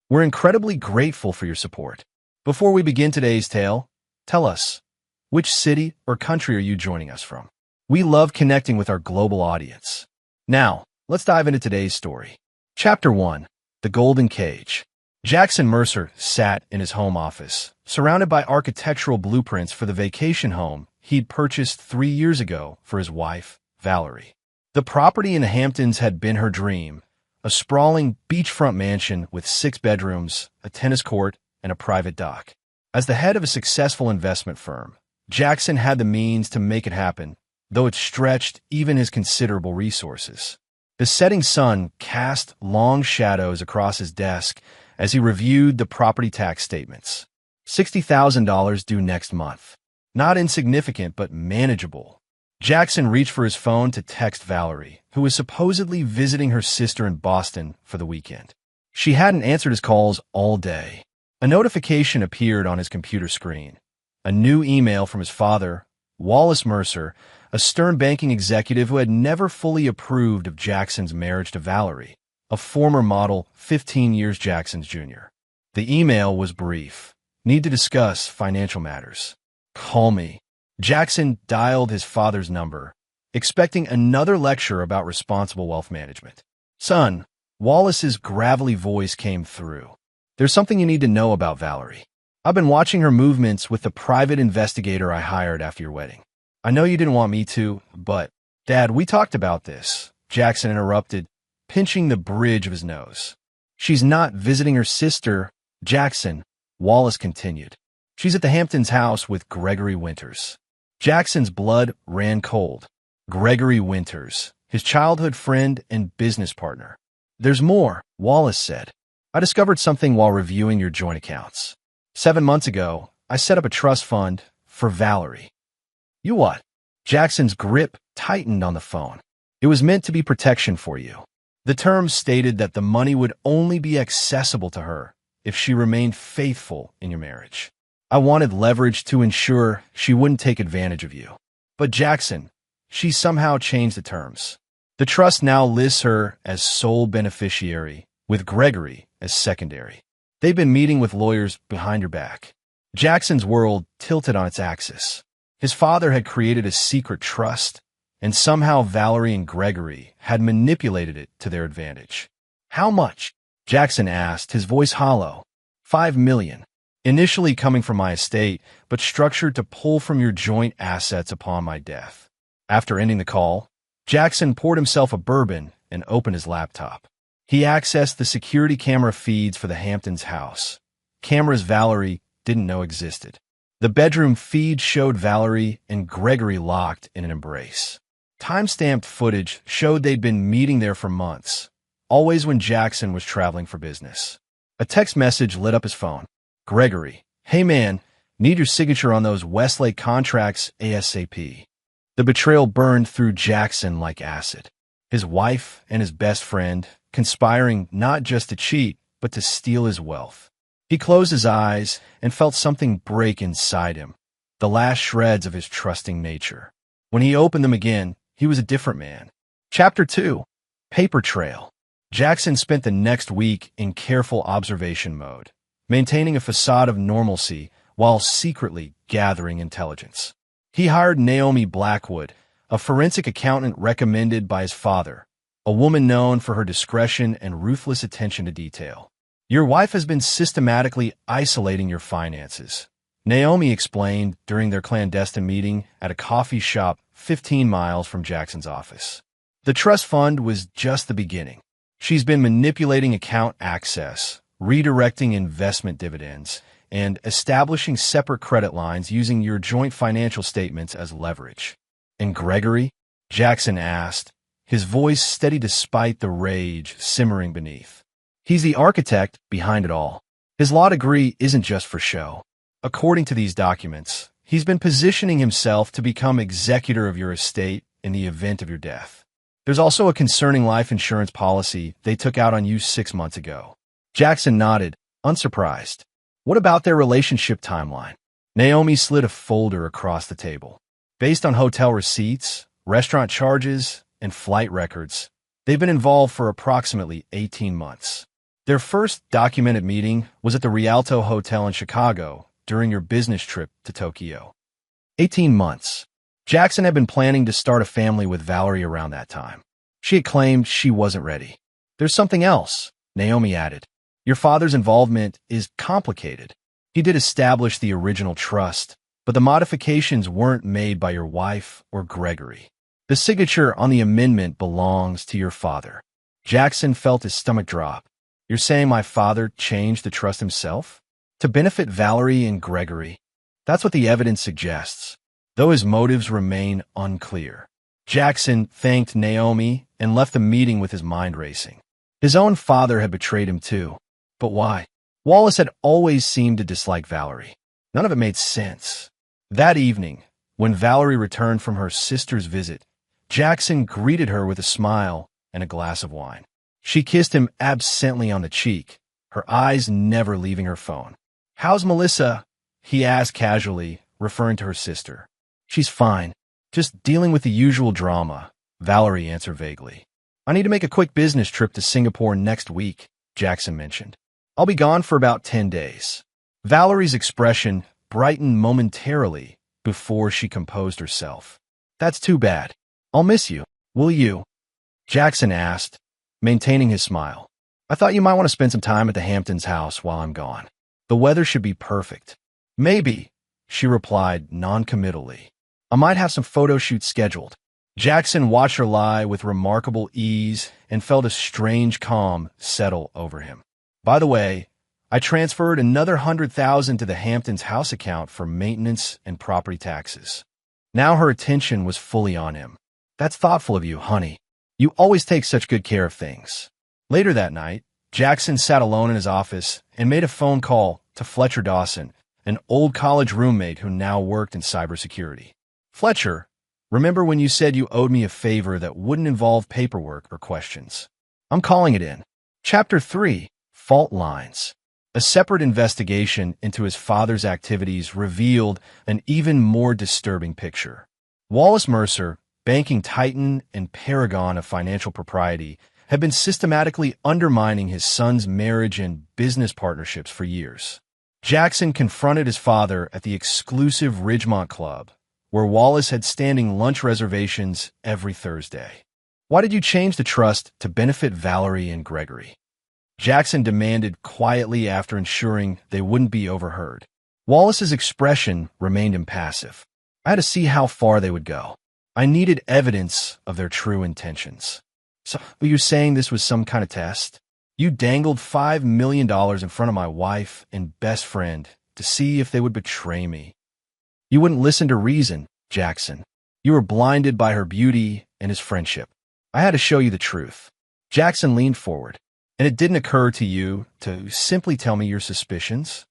We're incredibly grateful for your support. Before we begin today's tale, tell us, which city or country are you joining us from? We love connecting with our global audience. Now, let's dive into today's story. Chapter 1. The Golden Cage. Jackson Mercer sat in his home office, surrounded by architectural blueprints for the vacation home he'd purchased 3 years ago for his wife, Valerie. The property in the Hamptons had been her dream, a sprawling beachfront mansion with 6 bedrooms, a tennis court, and a private dock. As the head of a successful investment firm, Jackson had the means to make it happen, though it stretched even his considerable resources. The setting sun cast long shadows across his desk as he reviewed the property tax statements. $60,000 due next month. Not insignificant, but manageable. Jackson reached for his phone to text Valerie, who was supposedly visiting her sister in Boston for the weekend. She hadn't answered his calls all day. A notification appeared on his computer screen. A new email from his father, Wallace Mercer, a stern banking executive who had never fully approved of Jackson's marriage to Valerie, a former model 15 years Jackson's junior. The email was brief. Need to discuss financial matters. Call me. Jackson dialed his father's number, expecting another lecture about responsible wealth management. Son, Wallace's gravelly voice came through. There's something you need to know about Valerie. I've been watching her movements with the private investigator I hired after your wedding. I know you didn't want me to, but... Dad, we talked about this, Jackson interrupted, pinching the bridge of his nose. She's not visiting her sister, Jackson, Wallace continued. She's at the Hamptons house with Gregory Winters. Jackson's blood ran cold. Gregory Winters, his childhood friend and business partner. There's more, Wallace said. I discovered something while reviewing your joint accounts. 7 months ago, I set up a trust fund for Valerie. You what? Jackson's grip tightened on the phone. It was meant to be protection for you. The terms stated that the money would only be accessible to her if she remained faithful in your marriage. I wanted leverage to ensure she wouldn't take advantage of you. But Jackson, she somehow changed the terms. The trust now lists her as sole beneficiary, with Gregory as secondary. They've been meeting with lawyers behind your back. Jackson's world tilted on its axis. His father had created a secret trust, and somehow Valerie and Gregory had manipulated it to their advantage. How much? Jackson asked, his voice hollow. $5 million. Initially coming from my estate, but structured to pull from your joint assets upon my death. After ending the call, Jackson poured himself a bourbon and opened his laptop. He accessed the security camera feeds for the Hamptons house. Cameras Valerie didn't know existed. The bedroom feed showed Valerie and Gregory locked in an embrace. Time-stamped footage showed they'd been meeting there for months, always when Jackson was traveling for business. A text message lit up his phone. Gregory, hey man, need your signature on those Westlake contracts ASAP. The betrayal burned through Jackson like acid. His wife and his best friend conspiring not just to cheat, but to steal his wealth. He closed his eyes and felt something break inside him, the last shreds of his trusting nature. When he opened them again, he was a different man. Chapter 2. Paper Trail. Jackson spent the next week in careful observation mode, maintaining a facade of normalcy while secretly gathering intelligence. He hired Naomi Blackwood, a forensic accountant recommended by his father, a woman known for her discretion and ruthless attention to detail. Your wife has been systematically isolating your finances, Naomi explained during their clandestine meeting at a coffee shop 15 miles from Jackson's office. The trust fund was just the beginning. She's been manipulating account access, redirecting investment dividends, and establishing separate credit lines using your joint financial statements as leverage. And Gregory? Jackson asked, his voice steady despite the rage simmering beneath. He's the architect behind it all. His law degree isn't just for show. According to these documents, he's been positioning himself to become executor of your estate in the event of your death. There's also a concerning life insurance policy they took out on you 6 months ago. Jackson nodded, unsurprised. What about their relationship timeline? Naomi slid a folder across the table. Based on hotel receipts, restaurant charges, and flight records, they've been involved for approximately 18 months. Their first documented meeting was at the Rialto Hotel in Chicago during your business trip to Tokyo. 18 months. Jackson had been planning to start a family with Valerie around that time. She had claimed she wasn't ready. There's something else, Naomi added. Your father's involvement is complicated. He did establish the original trust, but the modifications weren't made by your wife or Gregory. The signature on the amendment belongs to your father. Jackson felt his stomach drop. You're saying my father changed the trust himself? To benefit Valerie and Gregory? That's what the evidence suggests, though his motives remain unclear. Jackson thanked Naomi and left the meeting with his mind racing. His own father had betrayed him too. But why? Wallace had always seemed to dislike Valerie. None of it made sense. That evening, when Valerie returned from her sister's visit, Jackson greeted her with a smile and a glass of wine. She kissed him absently on the cheek, her eyes never leaving her phone. "How's Melissa?" he asked casually, referring to her sister. "She's fine. Just dealing with the usual drama," Valerie answered vaguely. "I need to make a quick business trip to Singapore next week," Jackson mentioned. "I'll be gone for about 10 days. Valerie's expression brightened momentarily before she composed herself. "That's too bad. I'll miss you. Will you?" Jackson asked, maintaining his smile. "I thought you might want to spend some time at the Hamptons' house while I'm gone. The weather should be perfect." "Maybe," she replied noncommittally. "I might have some photo shoots scheduled." Jackson watched her lie with remarkable ease and felt a strange calm settle over him. "By the way, I transferred another $100,000 to the Hamptons' house account for maintenance and property taxes." Now her attention was fully on him. "That's thoughtful of you, honey. You always take such good care of things." Later that night, Jackson sat alone in his office and made a phone call to Fletcher Dawson, an old college roommate who now worked in cybersecurity. "Fletcher, remember when you said you owed me a favor that wouldn't involve paperwork or questions? I'm calling it in." Chapter 3, Fault Lines. A separate investigation into his father's activities revealed an even more disturbing picture. Wallace Mercer, banking titan and paragon of financial propriety, had been systematically undermining his son's marriage and business partnerships for years. Jackson confronted his father at the exclusive Ridgemont Club, where Wallace had standing lunch reservations every Thursday. "Why did you change the trust to benefit Valerie and Gregory?" Jackson demanded quietly after ensuring they wouldn't be overheard. Wallace's expression remained impassive. "I had to see how far they would go. I needed evidence of their true intentions." "So, are you saying this was some kind of test? You dangled $5 million in front of my wife and best friend to see if they would betray me. You wouldn't listen to reason, Jackson. You were blinded by her beauty and his friendship. I had to show you the truth." Jackson leaned forward. "And it didn't occur to you to simply tell me your suspicions?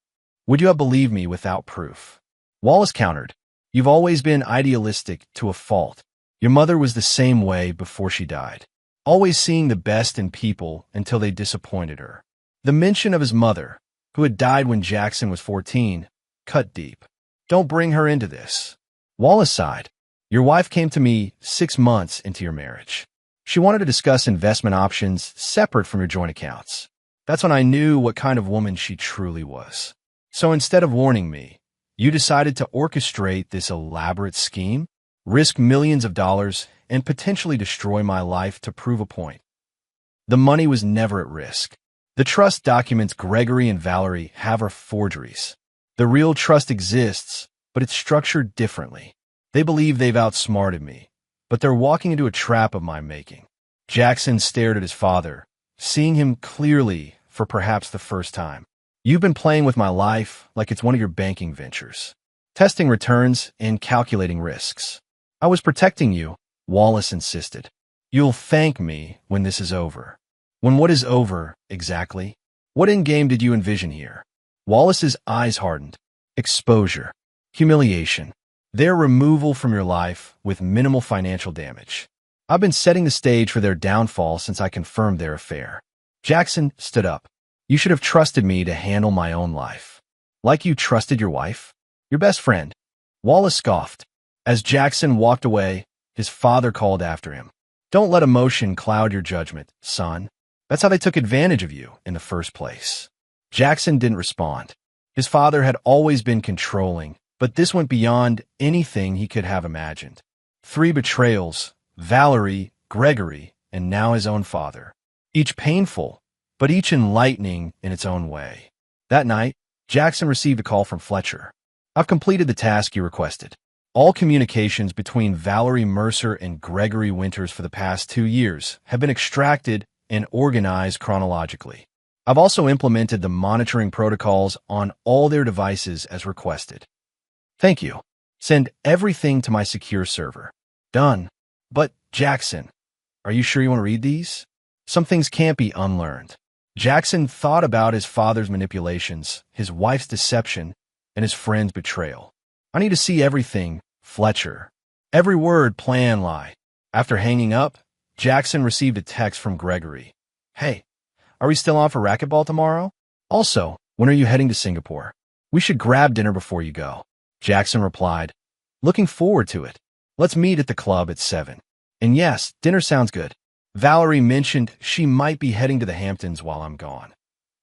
Would you have believed me without proof?" Wallace countered. "You've always been idealistic to a fault. Your mother was the same way before she died, always seeing the best in people until they disappointed her." The mention of his mother, who had died when Jackson was 14, cut deep. "Don't bring her into this." Wallace sighed. "Your wife came to me 6 months into your marriage. She wanted to discuss investment options separate from your joint accounts. That's when I knew what kind of woman she truly was. So instead of warning me, you decided to orchestrate this elaborate scheme, risk millions of dollars, and potentially destroy my life to prove a point. The money was never at risk. The trust documents Gregory and Valerie have are forgeries. The real trust exists, but it's structured differently. They believe they've outsmarted me, but they're walking into a trap of my making." Jackson stared at his father, seeing him clearly for perhaps the first time. "You've been playing with my life like it's one of your banking ventures, testing returns and calculating risks." "I was protecting you," Wallace insisted. "You'll thank me when this is over." "When what is over, exactly? What endgame did you envision here?" Wallace's eyes hardened. "Exposure. Humiliation. Their removal from your life with minimal financial damage. I've been setting the stage for their downfall since I confirmed their affair." Jackson stood up. "You should have trusted me to handle my own life. Like you trusted your wife? Your best friend?" Wallace scoffed. As Jackson walked away, his father called after him. "Don't let emotion cloud your judgment, son. That's how they took advantage of you in the first place. Jackson didn't respond. His father had always been controlling, but this went beyond anything he could have imagined. 3 betrayals: Valerie, Gregory, and now his own father. Each painful, but each enlightening in its own way. That night, Jackson received a call from Fletcher. "I've completed the task you requested. All communications between Valerie Mercer and Gregory Winters for the past 2 years have been extracted and organized chronologically. I've also implemented the monitoring protocols on all their devices as requested. Thank you. Send everything to my secure server." Done. But, Jackson, are you sure you want to read these? Some things can't be unlearned. Jackson thought about his father's manipulations, his wife's deception, and his friend's betrayal. "I need to see everything, Fletcher. Every word, plan, lie." After hanging up, Jackson received a text from Gregory. "Hey, are we still on for racquetball tomorrow? Also, when are you heading to Singapore? We should grab dinner before you go." Jackson replied, "Looking forward to it. Let's meet at the club at 7. And yes, dinner sounds good. Valerie mentioned she might be heading to the Hamptons while I'm gone.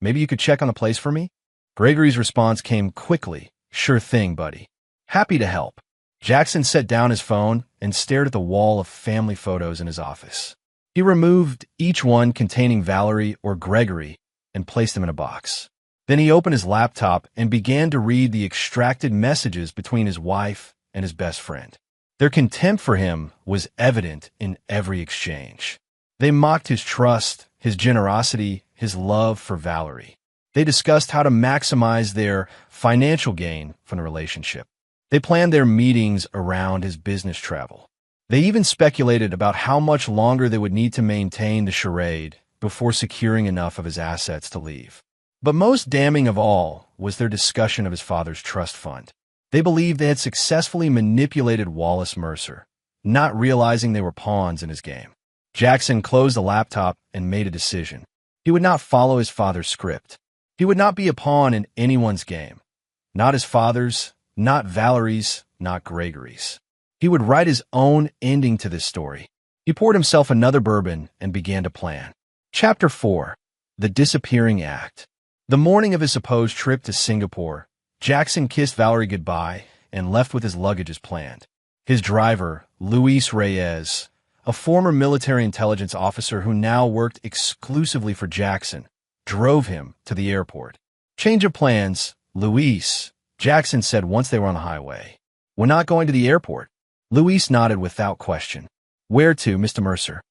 Maybe you could check on the place for me?" Gregory's response came quickly. "Sure thing, buddy. Happy to help." Jackson set down his phone and stared at the wall of family photos in his office. He removed each one containing Valerie or Gregory and placed them in a box. Then he opened his laptop and began to read the extracted messages between his wife and his best friend. Their contempt for him was evident in every exchange. They mocked his trust, his generosity, his love for Valerie. They discussed how to maximize their financial gain from the relationship. They planned their meetings around his business travel. They even speculated about how much longer they would need to maintain the charade before securing enough of his assets to leave. But most damning of all was their discussion of his father's trust fund. They believed they had successfully manipulated Wallace Mercer, not realizing they were pawns in his game. Jackson closed the laptop and made a decision. He would not follow his father's script. He would not be a pawn in anyone's game. Not his father's, not Valerie's, not Gregory's. He would write his own ending to this story. He poured himself another bourbon and began to plan. Chapter 4. The Disappearing Act. The morning of his supposed trip to Singapore, Jackson kissed Valerie goodbye and left with his luggage as planned. His driver, Luis Reyes, a former military intelligence officer who now worked exclusively for Jackson, drove him to the airport. "Change of plans, Luis," Jackson said once they were on the highway. "We're not going to the airport." Luis nodded without question. "Where to, Mr. Mercer?"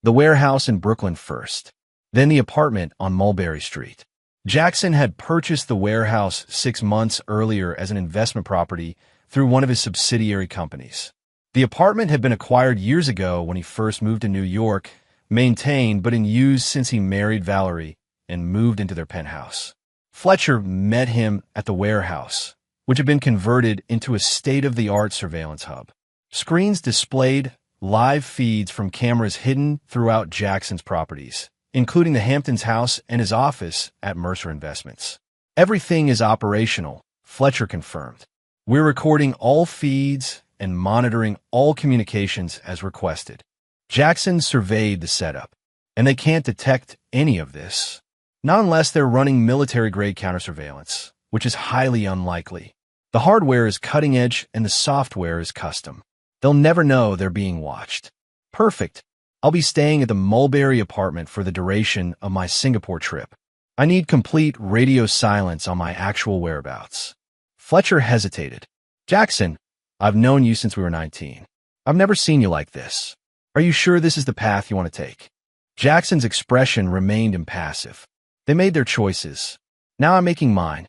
"The warehouse in Brooklyn first, then the apartment on Mulberry Street." Jackson had purchased the warehouse 6 months earlier as an investment property through one of his subsidiary companies. The apartment had been acquired years ago when he first moved to New York, maintained but in use since he married Valerie and moved into their penthouse. Fletcher met him at the warehouse, which had been converted into a state-of-the-art surveillance hub. Screens displayed live feeds from cameras hidden throughout Jackson's properties, including the Hamptons house and his office at Mercer Investments. "Everything is operational," Fletcher confirmed. "We're recording all feeds and monitoring all communications as requested." Jackson surveyed the setup, and they can't detect any of this. Not unless they're running military-grade counter-surveillance, which is highly unlikely. The hardware is cutting-edge and the software is custom. They'll never know they're being watched. "Perfect. I'll be staying at the Mulberry apartment for the duration of my Singapore trip. I need complete radio silence on my actual whereabouts." Fletcher hesitated. "Jackson, I've known you since we were 19. I've never seen you like this. Are you sure this is the path you want to take?" Jackson's expression remained impassive. They made their choices. Now I'm making mine.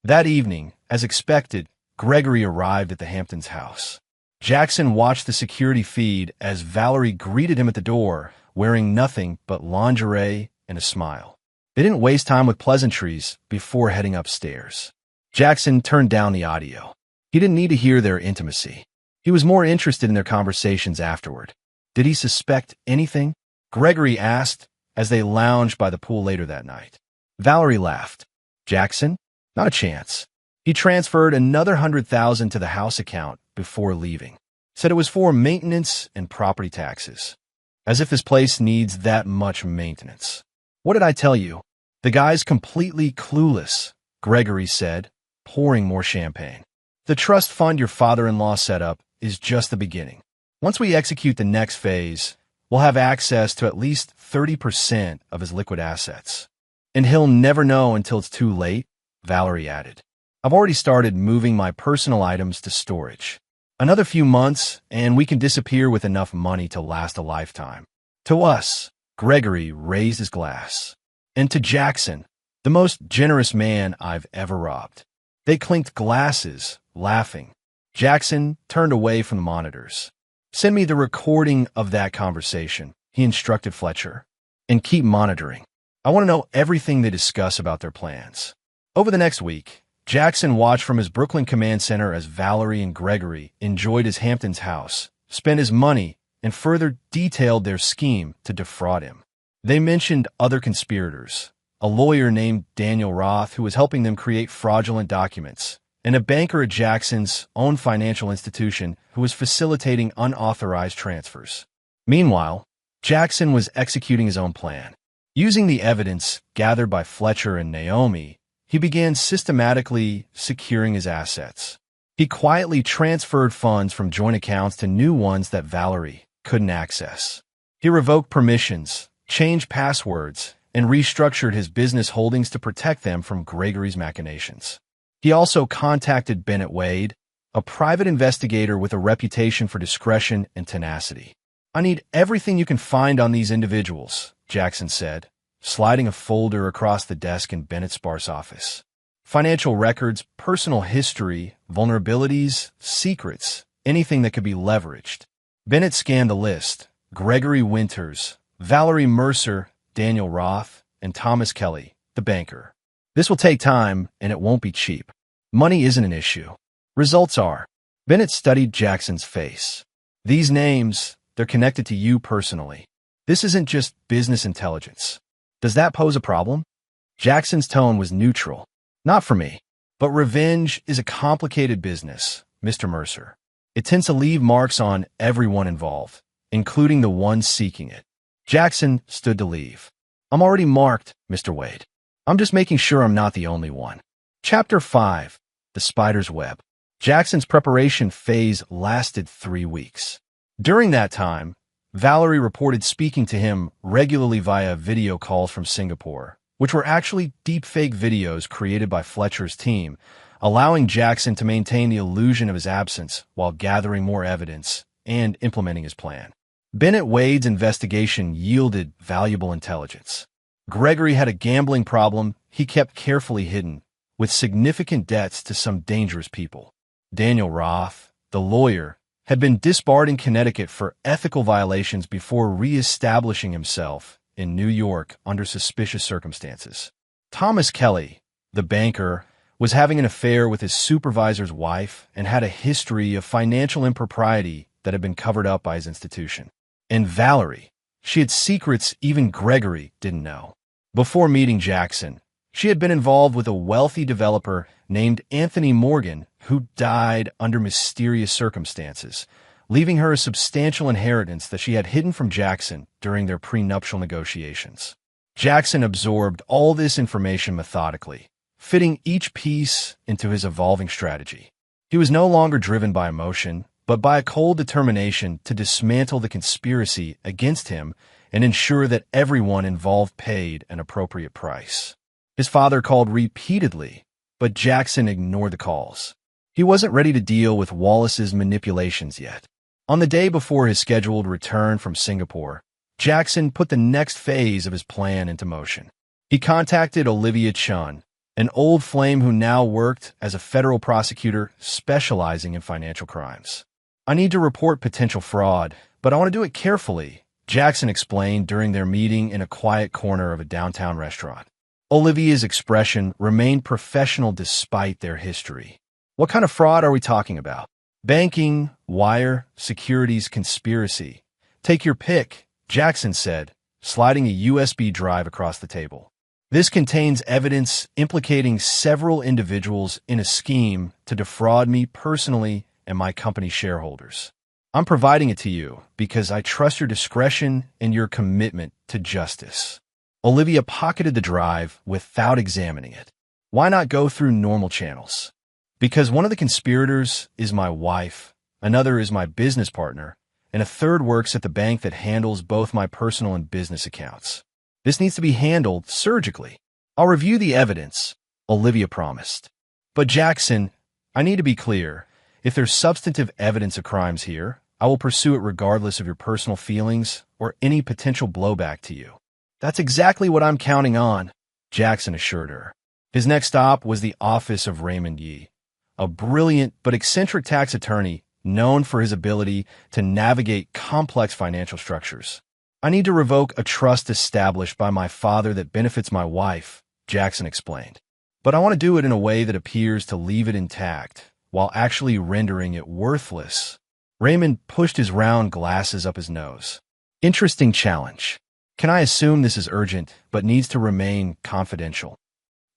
That evening, as expected, Gregory arrived at the Hamptons house. Jackson watched the security feed as Valerie greeted him at the door, wearing nothing but lingerie and a smile. They didn't waste time with pleasantries before heading upstairs. Jackson turned down the audio. He didn't need to hear their intimacy. He was more interested in their conversations afterward. Did he suspect anything? Gregory asked as they lounged by the pool later that night. Valerie laughed. "Jackson? Not a chance. He transferred another $100,000 to the house account before leaving. Said it was for maintenance and property taxes. As if this place needs that much maintenance." What did I tell you? The guy's completely clueless, Gregory said, pouring more champagne. The trust fund your father-in-law set up is just the beginning. Once we execute the next phase, we'll have access to at least 30% of his liquid assets. And he'll never know until it's too late, Valerie added. I've already started moving my personal items to storage. Another few months, and we can disappear with enough money to last a lifetime. To us, Gregory raised his glass. And to Jackson, the most generous man I've ever robbed. They clinked glasses, laughing. Jackson turned away from the monitors. Send me the recording of that conversation, he instructed Fletcher. And keep monitoring. I want to know everything they discuss about their plans. Over the next week, Jackson watched from his Brooklyn command center as Valerie and Gregory enjoyed his Hamptons house, spent his money, and further detailed their scheme to defraud him. They mentioned other conspirators, a lawyer named Daniel Roth who was helping them create fraudulent documents, and a banker at Jackson's own financial institution who was facilitating unauthorized transfers. Meanwhile, Jackson was executing his own plan. Using the evidence gathered by Fletcher and Naomi, he began systematically securing his assets. He quietly transferred funds from joint accounts to new ones that Valerie couldn't access. He revoked permissions, changed passwords, and restructured his business holdings to protect them from Gregory's machinations. He also contacted Bennett Wade, a private investigator with a reputation for discretion and tenacity. I need everything you can find on these individuals, Jackson said, sliding a folder across the desk in Bennett's sparse office. Financial records, personal history, vulnerabilities, secrets, anything that could be leveraged. Bennett scanned the list. Gregory Winters, Valerie Mercer, Daniel Roth, and Thomas Kelly, the banker. This will take time, and it won't be cheap. Money isn't an issue. Results are. Bennett studied Jackson's face. These names, they're connected to you personally. This isn't just business intelligence. Does that pose a problem? Jackson's tone was neutral. Not for me. But revenge is a complicated business, Mr. Mercer. It tends to leave marks on everyone involved, including the ones seeking it. Jackson stood to leave. I'm already marked, Mr. Wade. I'm just making sure I'm not the only one. Chapter 5. The Spider's Web. Jackson's preparation phase lasted 3 weeks. During that time, Valerie reported speaking to him regularly via video calls from Singapore, which were actually deepfake videos created by Fletcher's team, allowing Jackson to maintain the illusion of his absence while gathering more evidence and implementing his plan. Bennett Wade's investigation yielded valuable intelligence. Gregory had a gambling problem he kept carefully hidden, with significant debts to some dangerous people. Daniel Roth, the lawyer, had been disbarred in Connecticut for ethical violations before re-establishing himself in New York under suspicious circumstances. Thomas Kelly, the banker, was having an affair with his supervisor's wife and had a history of financial impropriety that had been covered up by his institution. And Valerie, she had secrets even Gregory didn't know. Before meeting Jackson, she had been involved with a wealthy developer named Anthony Morgan who died under mysterious circumstances, leaving her a substantial inheritance that she had hidden from Jackson during their prenuptial negotiations. Jackson absorbed all this information methodically, fitting each piece into his evolving strategy. He was no longer driven by emotion, but by a cold determination to dismantle the conspiracy against him and ensure that everyone involved paid an appropriate price. His father called repeatedly, but Jackson ignored the calls. He wasn't ready to deal with Wallace's manipulations yet. On the day before his scheduled return from Singapore, Jackson put the next phase of his plan into motion. He contacted Olivia Chun, an old flame who now worked as a federal prosecutor specializing in financial crimes. I need to report potential fraud, but I want to do it carefully, Jackson explained during their meeting in a quiet corner of a downtown restaurant. Olivia's expression remained professional despite their history. What kind of fraud are we talking about? Banking, wire, securities, conspiracy. Take your pick, Jackson said, sliding a USB drive across the table. This contains evidence implicating several individuals in a scheme to defraud me personally and my company shareholders. I'm providing it to you because I trust your discretion and your commitment to justice. Olivia pocketed the drive without examining it. Why not go through normal channels? Because one of the conspirators is my wife, another is my business partner, and a third works at the bank that handles both my personal and business accounts. This needs to be handled surgically. I'll review the evidence, Olivia promised. But Jackson, I need to be clear. If there's substantive evidence of crimes here, I will pursue it regardless of your personal feelings or any potential blowback to you. That's exactly what I'm counting on, Jackson assured her. His next stop was the office of Raymond Yee, a brilliant but eccentric tax attorney known for his ability to navigate complex financial structures. I need to revoke a trust established by my father that benefits my wife, Jackson explained. But I want to do it in a way that appears to leave it intact, while actually rendering it worthless. Raymond pushed his round glasses up his nose. Interesting challenge. Can I assume this is urgent, but needs to remain confidential?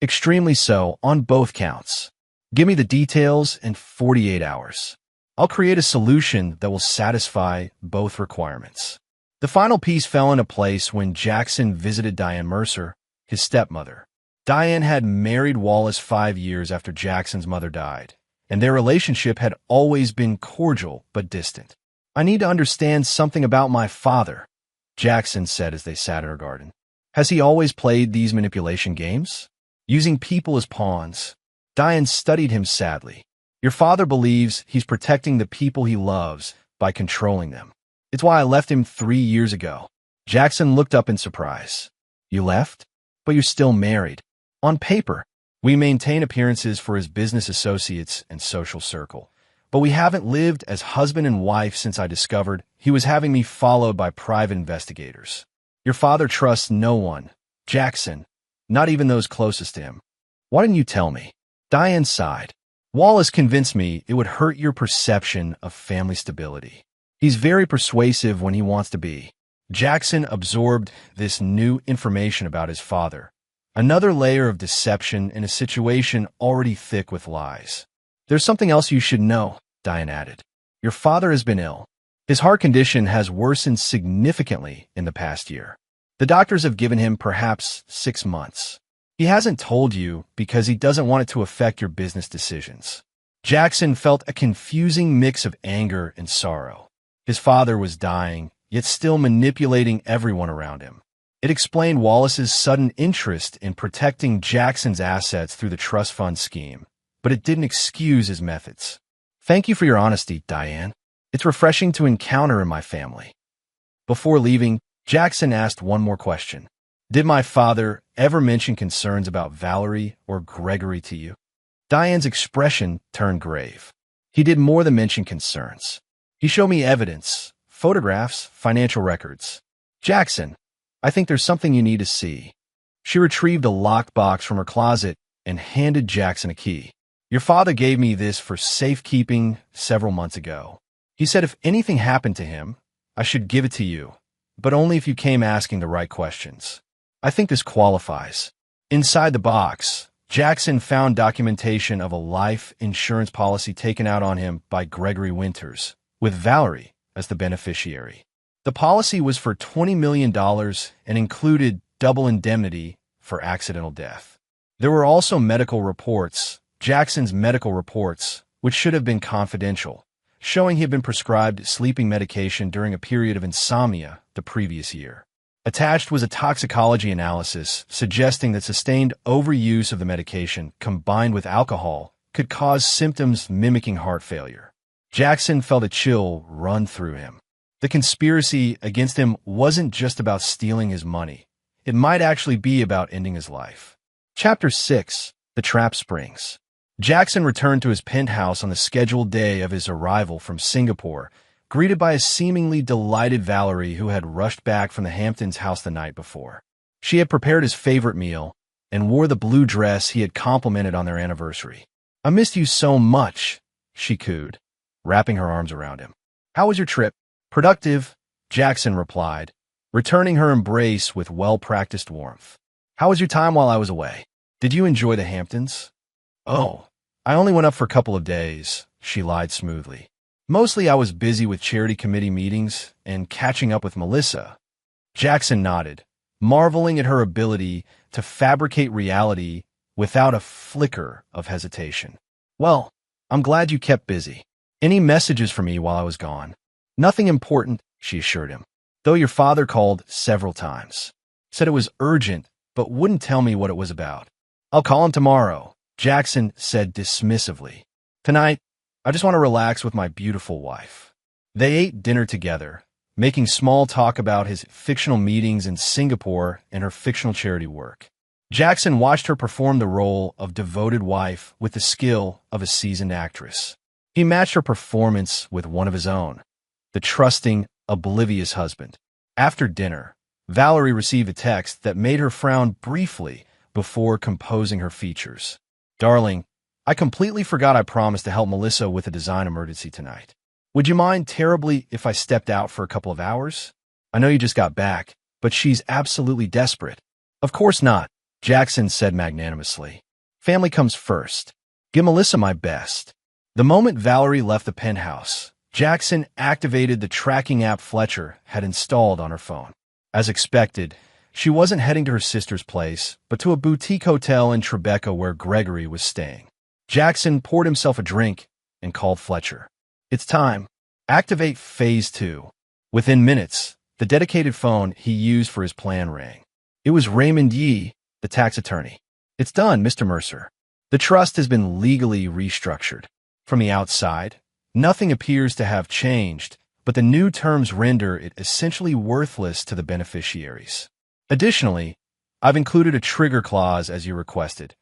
Extremely so, on both counts. Give me the details in 48 hours. I'll create a solution that will satisfy both requirements. The final piece fell into place when Jackson visited Diane Mercer, his stepmother. Diane had married Wallace 5 years after Jackson's mother died, and their relationship had always been cordial but distant. I need to understand something about my father, Jackson said as they sat in her garden. Has he always played these manipulation games? Using people as pawns? Diane studied him sadly. Your father believes he's protecting the people he loves by controlling them. It's why I left him 3 years ago. Jackson looked up in surprise. You left? But you're still married. On paper, we maintain appearances for his business associates and social circle. But we haven't lived as husband and wife since I discovered he was having me followed by private investigators. Your father trusts no one, Jackson, not even those closest to him. Why didn't you tell me? Diane sighed. Wallace convinced me it would hurt your perception of family stability. He's very persuasive when he wants to be. Jackson absorbed this new information about his father, another layer of deception in a situation already thick with lies. There's something else you should know, Diane added. Your father has been ill. His heart condition has worsened significantly in the past year. The doctors have given him perhaps 6 months. He hasn't told you because he doesn't want it to affect your business decisions. Jackson felt a confusing mix of anger and sorrow. His father was dying, yet still manipulating everyone around him. It explained Wallace's sudden interest in protecting Jackson's assets through the trust fund scheme, but it didn't excuse his methods. Thank you for your honesty, Diane. It's refreshing to encounter in my family. Before leaving, Jackson asked one more question. Did my father ever mention concerns about Valerie or Gregory to you? Diane's expression turned grave. He did more than mention concerns. He showed me evidence, photographs, financial records. Jackson, I think there's something you need to see. She retrieved a locked box from her closet and handed Jackson a key. Your father gave me this for safekeeping several months ago. He said if anything happened to him, I should give it to you, but only if you came asking the right questions. I think this qualifies. Inside the box, Jackson found documentation of a life insurance policy taken out on him by Gregory Winters, with Valerie as the beneficiary. The policy was for $20 million and included double indemnity for accidental death. There were also medical reports, Jackson's medical reports, which should have been confidential, showing he had been prescribed sleeping medication during a period of insomnia the previous year. Attached was a toxicology analysis suggesting that sustained overuse of the medication combined with alcohol could cause symptoms mimicking heart failure. Jackson felt a chill run through him. The conspiracy against him wasn't just about stealing his money. It might actually be about ending his life. Chapter 6. The Trap Springs. Jackson returned to his penthouse on the scheduled day of his arrival from Singapore, greeted by a seemingly delighted Valerie who had rushed back from the Hamptons' house the night before. She had prepared his favorite meal and wore the blue dress he had complimented on their anniversary. I missed you so much, she cooed, wrapping her arms around him. How was your trip? Productive, Jackson replied, returning her embrace with well-practiced warmth. How was your time while I was away? Did you enjoy the Hamptons? Oh, I only went up for a couple of days, she lied smoothly. Mostly I was busy with charity committee meetings and catching up with Melissa. Jackson nodded, marveling at her ability to fabricate reality without a flicker of hesitation. "Well, I'm glad you kept busy. Any messages for me while I was gone?" "Nothing important," she assured him, "though your father called several times. Said it was urgent, but wouldn't tell me what it was about." "I'll call him tomorrow," Jackson said dismissively. "Tonight, I just want to relax with my beautiful wife." They ate dinner together, making small talk about his fictional meetings in Singapore and her fictional charity work. Jackson watched her perform the role of devoted wife with the skill of a seasoned actress. He matched her performance with one of his own, the trusting, oblivious husband. After dinner, Valerie received a text that made her frown briefly before composing her features. "Darling, I completely forgot I promised to help Melissa with a design emergency tonight. Would you mind terribly if I stepped out for a couple of hours? I know you just got back, but she's absolutely desperate." "Of course not," Jackson said magnanimously. "Family comes first. Give Melissa my best." The moment Valerie left the penthouse, Jackson activated the tracking app Fletcher had installed on her phone. As expected, she wasn't heading to her sister's place, but to a boutique hotel in Tribeca where Gregory was staying. Jackson poured himself a drink and called Fletcher. "It's time. Activate Phase 2. Within minutes, the dedicated phone he used for his plan rang. It was Raymond Yee, the tax attorney. "It's done, Mr. Mercer. The trust has been legally restructured. From the outside, nothing appears to have changed, but the new terms render it essentially worthless to the beneficiaries. Additionally, I've included a trigger clause as you requested.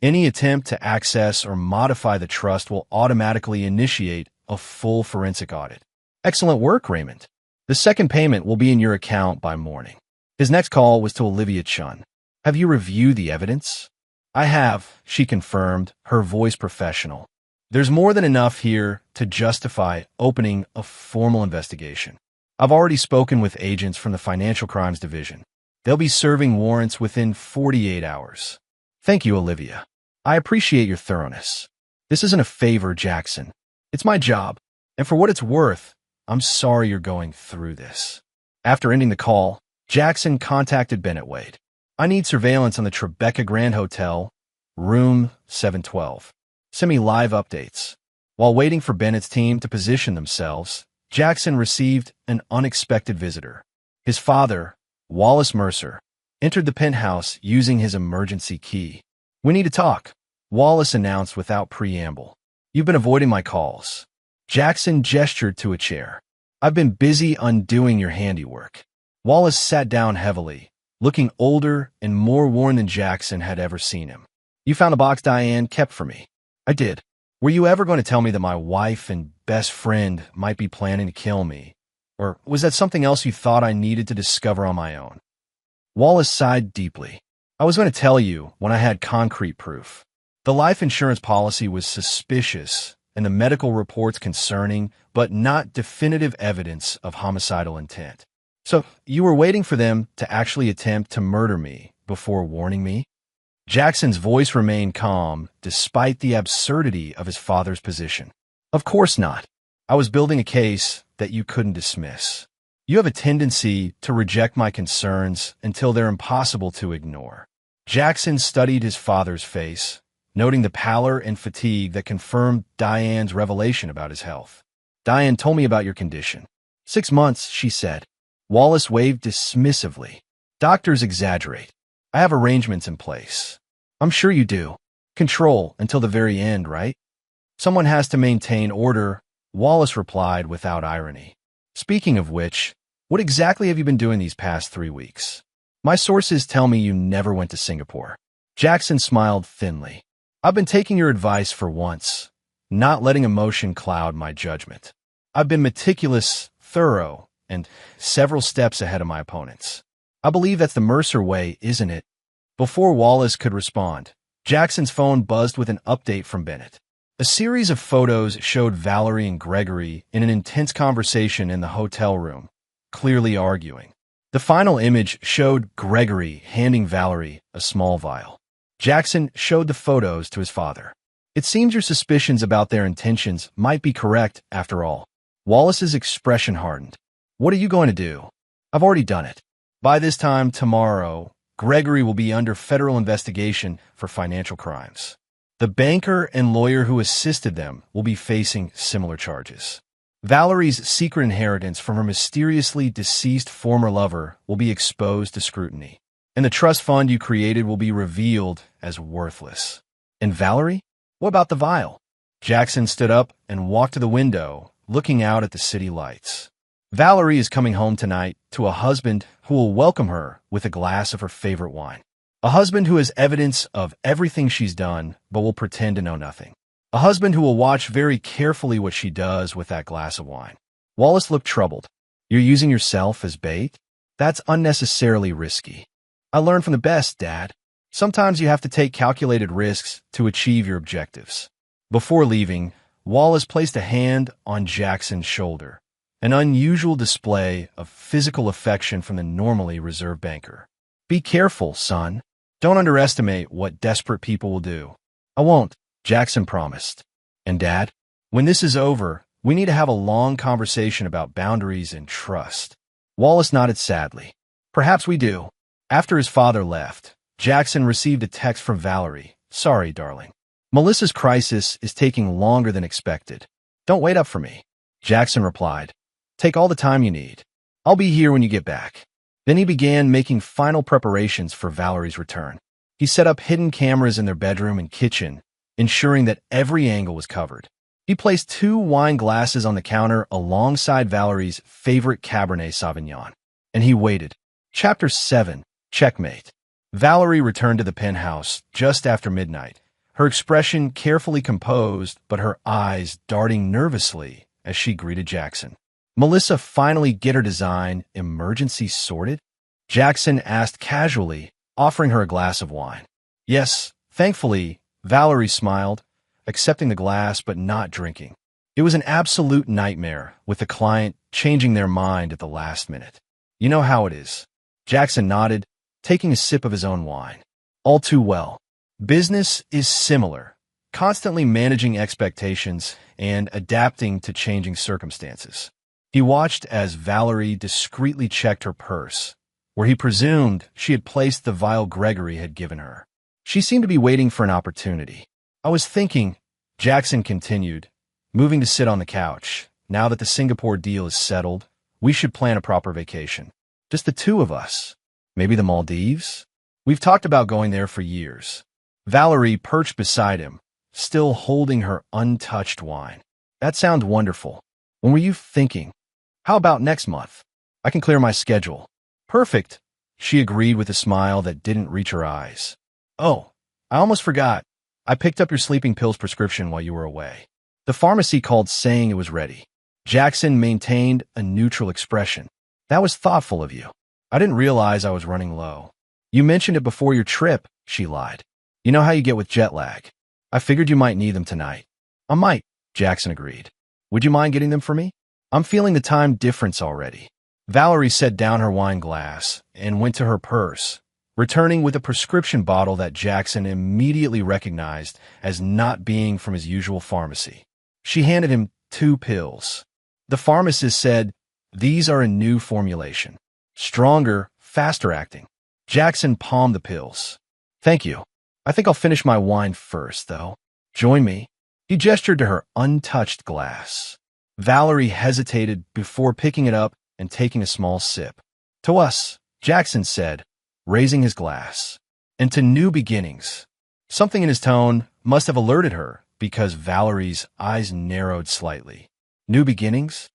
Any attempt to access or modify the trust will automatically initiate a full forensic audit." "Excellent work, Raymond. The second payment will be in your account by morning." His next call was to Olivia Chun. "Have you reviewed the evidence?" "I have," she confirmed, her voice professional. "There's more than enough here to justify opening a formal investigation. I've already spoken with agents from the Financial Crimes Division. They'll be serving warrants within 48 hours. "Thank you, Olivia. I appreciate your thoroughness. This isn't a favor, Jackson. It's my job, and for what it's worth, I'm sorry you're going through this." After ending the call, Jackson contacted Bennett Wade. "I need surveillance on the Tribeca Grand Hotel, room 712. Send me live updates." While waiting for Bennett's team to position themselves, Jackson received an unexpected visitor. His father, Wallace Mercer, entered the penthouse using his emergency key. "We need to talk," Wallace announced without preamble. "You've been avoiding my calls." Jackson gestured to a chair. "I've been busy undoing your handiwork." Wallace sat down heavily, looking older and more worn than Jackson had ever seen him. "You found a box Diane kept for me." "I did. Were you ever going to tell me that my wife and best friend might be planning to kill me? Or was that something else you thought I needed to discover on my own?" Wallace sighed deeply. "I was going to tell you when I had concrete proof. The life insurance policy was suspicious, and the medical reports concerning, but not definitive evidence of homicidal intent. So you were waiting for them to actually attempt to murder me before warning me?" Jackson's voice remained calm despite the absurdity of his father's position. "Of course not. I was building a case that you couldn't dismiss. You have a tendency to reject my concerns until they're impossible to ignore." Jackson studied his father's face, noting the pallor and fatigue that confirmed Diane's revelation about his health. "Diane told me about your condition." 6 months, she said. Wallace waved dismissively. "Doctors exaggerate. I have arrangements in place." "I'm sure you do. Control until the very end, right?" "Someone has to maintain order," Wallace replied without irony. "Speaking of which, what exactly have you been doing these past 3 weeks? My sources tell me you never went to Singapore." Jackson smiled thinly. "I've been taking your advice for once, not letting emotion cloud my judgment. I've been meticulous, thorough, and several steps ahead of my opponents. I believe that's the Mercer way, isn't it?" Before Wallace could respond, Jackson's phone buzzed with an update from Bennett. A series of photos showed Valerie and Gregory in an intense conversation in the hotel room, clearly arguing. The final image showed Gregory handing Valerie a small vial. Jackson showed the photos to his father. "It seems your suspicions about their intentions might be correct after all." Wallace's expression hardened. "What are you going to do?" "I've already done it. By this time tomorrow, Gregory will be under federal investigation for financial crimes. The banker and lawyer who assisted them will be facing similar charges. Valerie's secret inheritance from her mysteriously deceased former lover will be exposed to scrutiny, and the trust fund you created will be revealed as worthless. And Valerie? What about the vial? Jackson stood up and walked to the window, looking out at the city lights. Valerie is coming home tonight to a husband who will welcome her with a glass of her favorite wine. A husband who has evidence of everything she's done but will pretend to know nothing. A husband who will watch very carefully what she does with that glass of wine. Wallace looked troubled. You're using yourself as bait? That's unnecessarily risky. I learned from the best, Dad. Sometimes you have to take calculated risks to achieve your objectives. Before leaving, Wallace placed a hand on Jackson's shoulder, an unusual display of physical affection from the normally reserved banker. Be careful, son. Don't underestimate what desperate people will do. I won't, Jackson promised. And Dad, when this is over, we need to have a long conversation about boundaries and trust. Wallace nodded sadly. Perhaps we do. After his father left, Jackson received a text from Valerie. Sorry, darling. Melissa's crisis is taking longer than expected. Don't wait up for me. Jackson replied. Take all the time you need. I'll be here when you get back. Then he began making final preparations for Valerie's return. He set up hidden cameras in their bedroom and kitchen, ensuring that every angle was covered. He placed 2 wine glasses on the counter alongside Valerie's favorite Cabernet Sauvignon. And he waited. Chapter 7. Checkmate. Valerie returned to the penthouse just after midnight, her expression carefully composed but her eyes darting nervously as she greeted Jackson. Melissa finally get her design emergency sorted? Jackson asked casually, offering her a glass of wine. Yes, thankfully, Valerie smiled, accepting the glass but not drinking. It was an absolute nightmare, with the client changing their mind at the last minute. You know how it is. Jackson nodded, taking a sip of his own wine. All too well. Business is similar, constantly managing expectations and adapting to changing circumstances. He watched as Valerie discreetly checked her purse, where he presumed she had placed the vial Gregory had given her. She seemed to be waiting for an opportunity. I was thinking, Jackson continued, moving to sit on the couch. Now that the Singapore deal is settled, we should plan a proper vacation. Just the 2 of us. Maybe the Maldives? We've talked about going there for years. Valerie perched beside him, still holding her untouched wine. That sounds wonderful. When were you thinking? How about next month? I can clear my schedule. Perfect, she agreed with a smile that didn't reach her eyes. Oh, I almost forgot. I picked up your sleeping pills prescription while you were away. The pharmacy called saying it was ready. Jackson maintained a neutral expression. That was thoughtful of you. I didn't realize I was running low. You mentioned it before your trip, she lied. You know how you get with jet lag. I figured you might need them tonight. I might, Jackson agreed. Would you mind getting them for me? I'm feeling the time difference already. Valerie set down her wine glass and went to her purse, returning with a prescription bottle that Jackson immediately recognized as not being from his usual pharmacy. She handed him 2 pills. The pharmacist said, these are a new formulation. Stronger, faster acting. Jackson palmed the pills. Thank you. I think I'll finish my wine first, though. Join me. He gestured to her untouched glass. Valerie hesitated before picking it up and taking a small sip. To us, Jackson said, raising his glass. And to new beginnings. Something in his tone must have alerted her because Valerie's eyes narrowed slightly. New beginnings?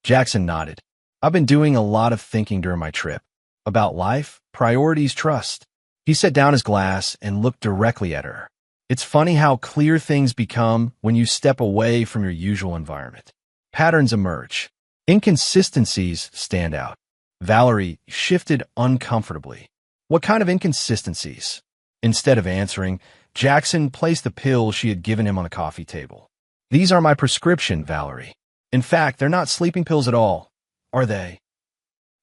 Jackson nodded. I've been doing a lot of thinking during my trip. About life, priorities, trust. He set down his glass and looked directly at her. It's funny how clear things become when you step away from your usual environment. Patterns emerge. Inconsistencies stand out. Valerie shifted uncomfortably. What kind of inconsistencies? Instead of answering, Jackson placed the pill she had given him on the coffee table. These are my prescription, Valerie. In fact, they're not sleeping pills at all, are they?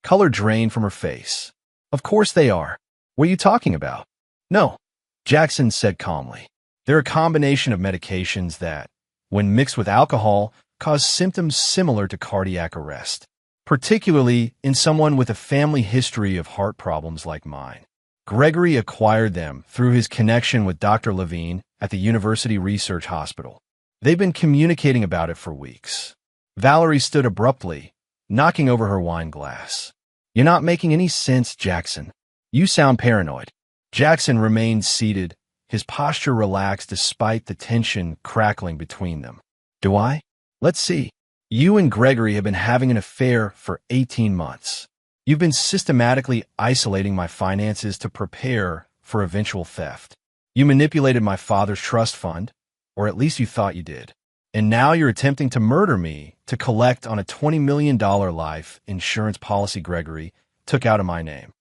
Color drained from her face. Of course they are. What are you talking about? No, Jackson said calmly. They're a combination of medications that, when mixed with alcohol, cause symptoms similar to cardiac arrest. particularly in someone with a family history of heart problems like mine. Gregory acquired them through his connection with Dr. Levine at the University Research Hospital. They've been communicating about it for weeks. Valerie stood abruptly, knocking over her wine glass. "You're not making any sense, Jackson. You sound paranoid." Jackson remained seated, his posture relaxed despite the tension crackling between them. "Do I? Let's see. You and Gregory have been having an affair for 18 months. You've been systematically isolating my finances to prepare for eventual theft. You manipulated my father's trust fund, or at least you thought you did. And now you're attempting to murder me to collect on a $20 million life insurance policy Gregory took out of my name."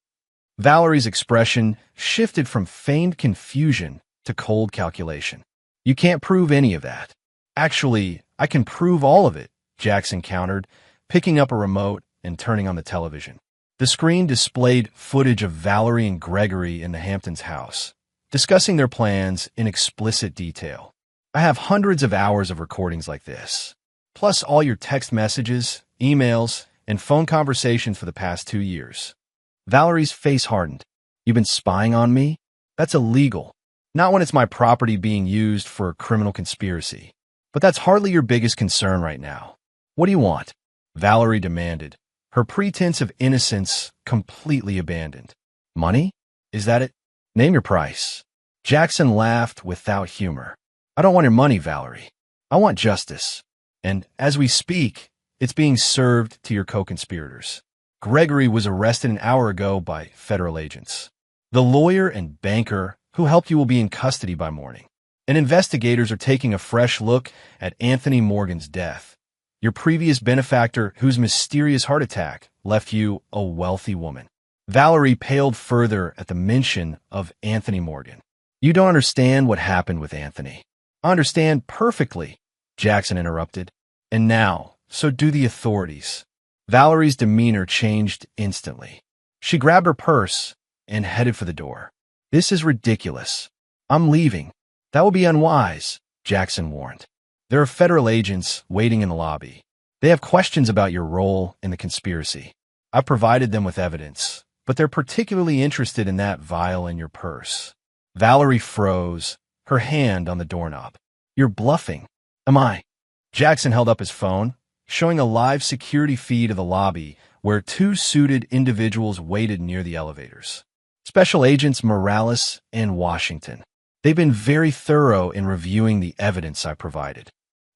Valerie's expression shifted from feigned confusion to cold calculation. "You can't prove any of that." "Actually, I can prove all of it," Jackson countered, picking up a remote and turning on the television. The screen displayed footage of Valerie and Gregory in the Hamptons' house, discussing their plans in explicit detail. "I have hundreds of hours of recordings like this, plus all your text messages, emails, and phone conversations for the past 2 years. Valerie's face hardened. "You've been spying on me? That's illegal. Not when it's my property being used for a criminal conspiracy. But that's hardly your biggest concern right now. What do you want?" Valerie demanded, her pretense of innocence completely abandoned. "Money? Is that it? Name your price." Jackson laughed without humor. "I don't want your money, Valerie. I want justice. And as we speak, it's being served to your co-conspirators. Gregory was arrested an hour ago by federal agents. The lawyer and banker who helped you will be in custody by morning. And investigators are taking a fresh look at Anthony Morgan's death, your previous benefactor whose mysterious heart attack left you a wealthy woman." Valerie paled further at the mention of Anthony Morgan. "You don't understand what happened with Anthony." "I understand perfectly," Jackson interrupted. "And now, so do the authorities." Valerie's demeanor changed instantly. She grabbed her purse and headed for the door. "This is ridiculous. I'm leaving." "That will be unwise," Jackson warned. "There are federal agents waiting in the lobby. They have questions about your role in the conspiracy. I've provided them with evidence, but they're particularly interested in that vial in your purse." Valerie froze, her hand on the doorknob. "You're bluffing." "Am I?" Jackson held up his phone, showing a live security feed of the lobby where 2 suited individuals waited near the elevators. Special Agents Morales and Washington. They've been very thorough in reviewing the evidence I provided.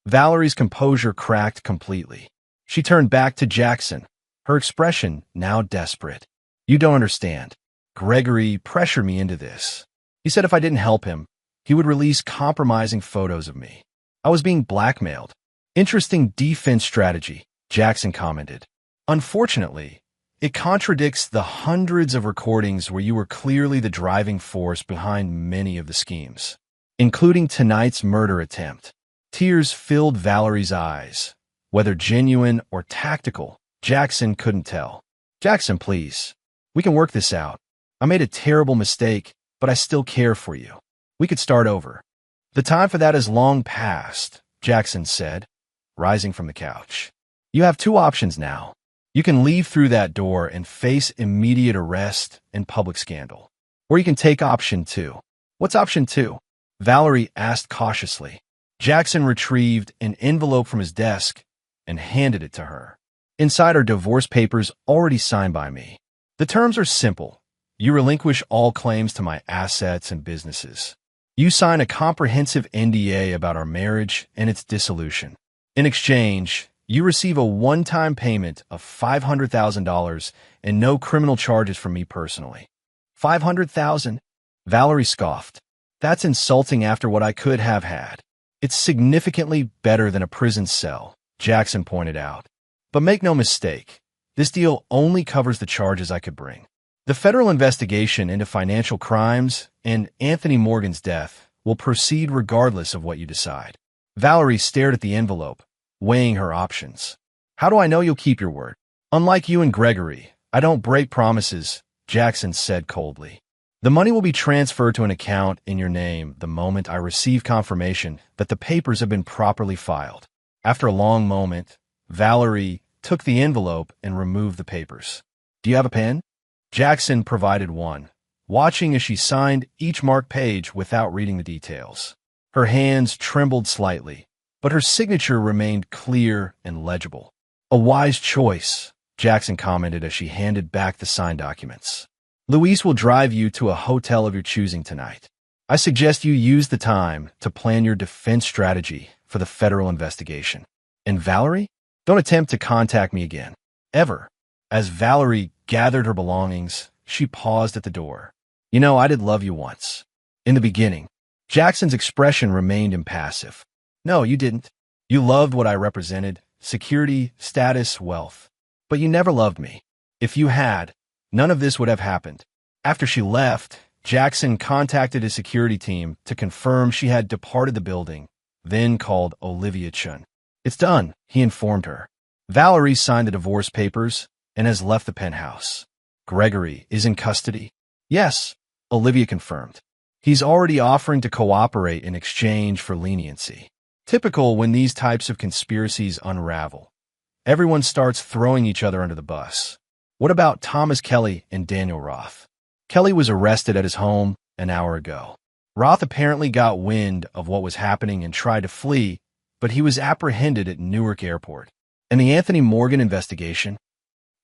Valerie's composure cracked completely. She turned back to Jackson, her expression now desperate. "You don't understand. Gregory pressured me into this. He said if I didn't help him, he would release compromising photos of me. I was being blackmailed." "Interesting defense strategy," Jackson commented. "Unfortunately, it contradicts the hundreds of recordings where you were clearly the driving force behind many of the schemes, including tonight's murder attempt." Tears filled Valerie's eyes. Whether genuine or tactical, Jackson couldn't tell. "Jackson, please. We can work this out. I made a terrible mistake, but I still care for you. We could start over." "The time for that is long past," Jackson said, rising from the couch. "You have 2 options now. You can leave through that door and face immediate arrest and public scandal. Or you can take option 2. "What's option 2? Valerie asked cautiously. Jackson retrieved an envelope from his desk and handed it to her. "Inside are divorce papers already signed by me. The terms are simple. You relinquish all claims to my assets and businesses. You sign a comprehensive NDA about our marriage and its dissolution. In exchange, you receive a one-time payment of $500,000 and no criminal charges from me personally." "500,000? Valerie scoffed. "That's insulting after what I could have had." "It's significantly better than a prison cell," Jackson pointed out. "But make no mistake, this deal only covers the charges I could bring. The federal investigation into financial crimes and Anthony Morgan's death will proceed regardless of what you decide." Valerie stared at the envelope, weighing her options. "How do I know you'll keep your word?" "Unlike you and Gregory, I don't break promises," Jackson said coldly. "The money will be transferred to an account in your name the moment I receive confirmation that the papers have been properly filed." After a long moment, Valerie took the envelope, and removed the papers. "Do you have a pen?" Jackson provided one, watching as she signed each marked page without reading the details. Her hands trembled slightly, but her signature remained clear and legible. "A wise choice," Jackson commented as she handed back the signed documents. "Luis will drive you to a hotel of your choosing tonight. I suggest you use the time to plan your defense strategy for the federal investigation. And Valerie, don't attempt to contact me again. Ever." As Valerie gathered her belongings, she paused at the door. "You know, I did love you once. In the beginning." Jackson's expression remained impassive. "No, you didn't. You loved what I represented, security, status, wealth. But you never loved me. If you had, none of this would have happened." After she left, Jackson contacted his security team to confirm she had departed the building, then called Olivia Chun. "It's done," he informed her. "Valerie signed the divorce papers and has left the penthouse. Gregory is in custody." "Yes," Olivia confirmed. "He's already offering to cooperate in exchange for leniency." Typical when these types of conspiracies unravel. Everyone starts throwing each other under the bus. What about Thomas Kelly and Daniel Roth? Kelly was arrested at his home an hour ago. Roth apparently got wind of what was happening and tried to flee, but he was apprehended at Newark Airport. And the Anthony Morgan investigation?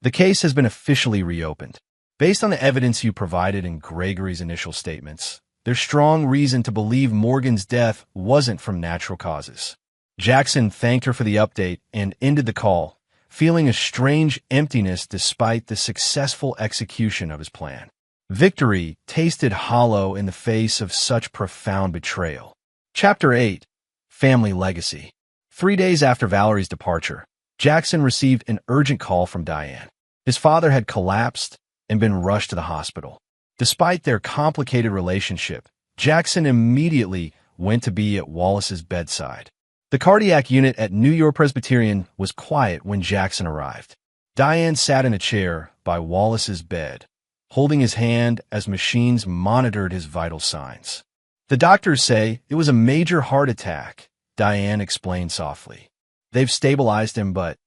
The case has been officially reopened. Based on the evidence you provided in Gregory's initial statements, there's strong reason to believe Morgan's death wasn't from natural causes. Jackson thanked her for the update and ended the call, feeling a strange emptiness despite the successful execution of his plan. Victory tasted hollow in the face of such profound betrayal. Chapter 8. Family Legacy. 3 days after Valerie's departure, Jackson received an urgent call from Diane. His father had collapsed and been rushed to the hospital. Despite their complicated relationship, Jackson immediately went to be at Wallace's bedside. The cardiac unit at New York Presbyterian was quiet when Jackson arrived. Diane sat in a chair by Wallace's bed, holding his hand as machines monitored his vital signs. "The doctors say it was a major heart attack," Diane explained softly. "They've stabilized him, but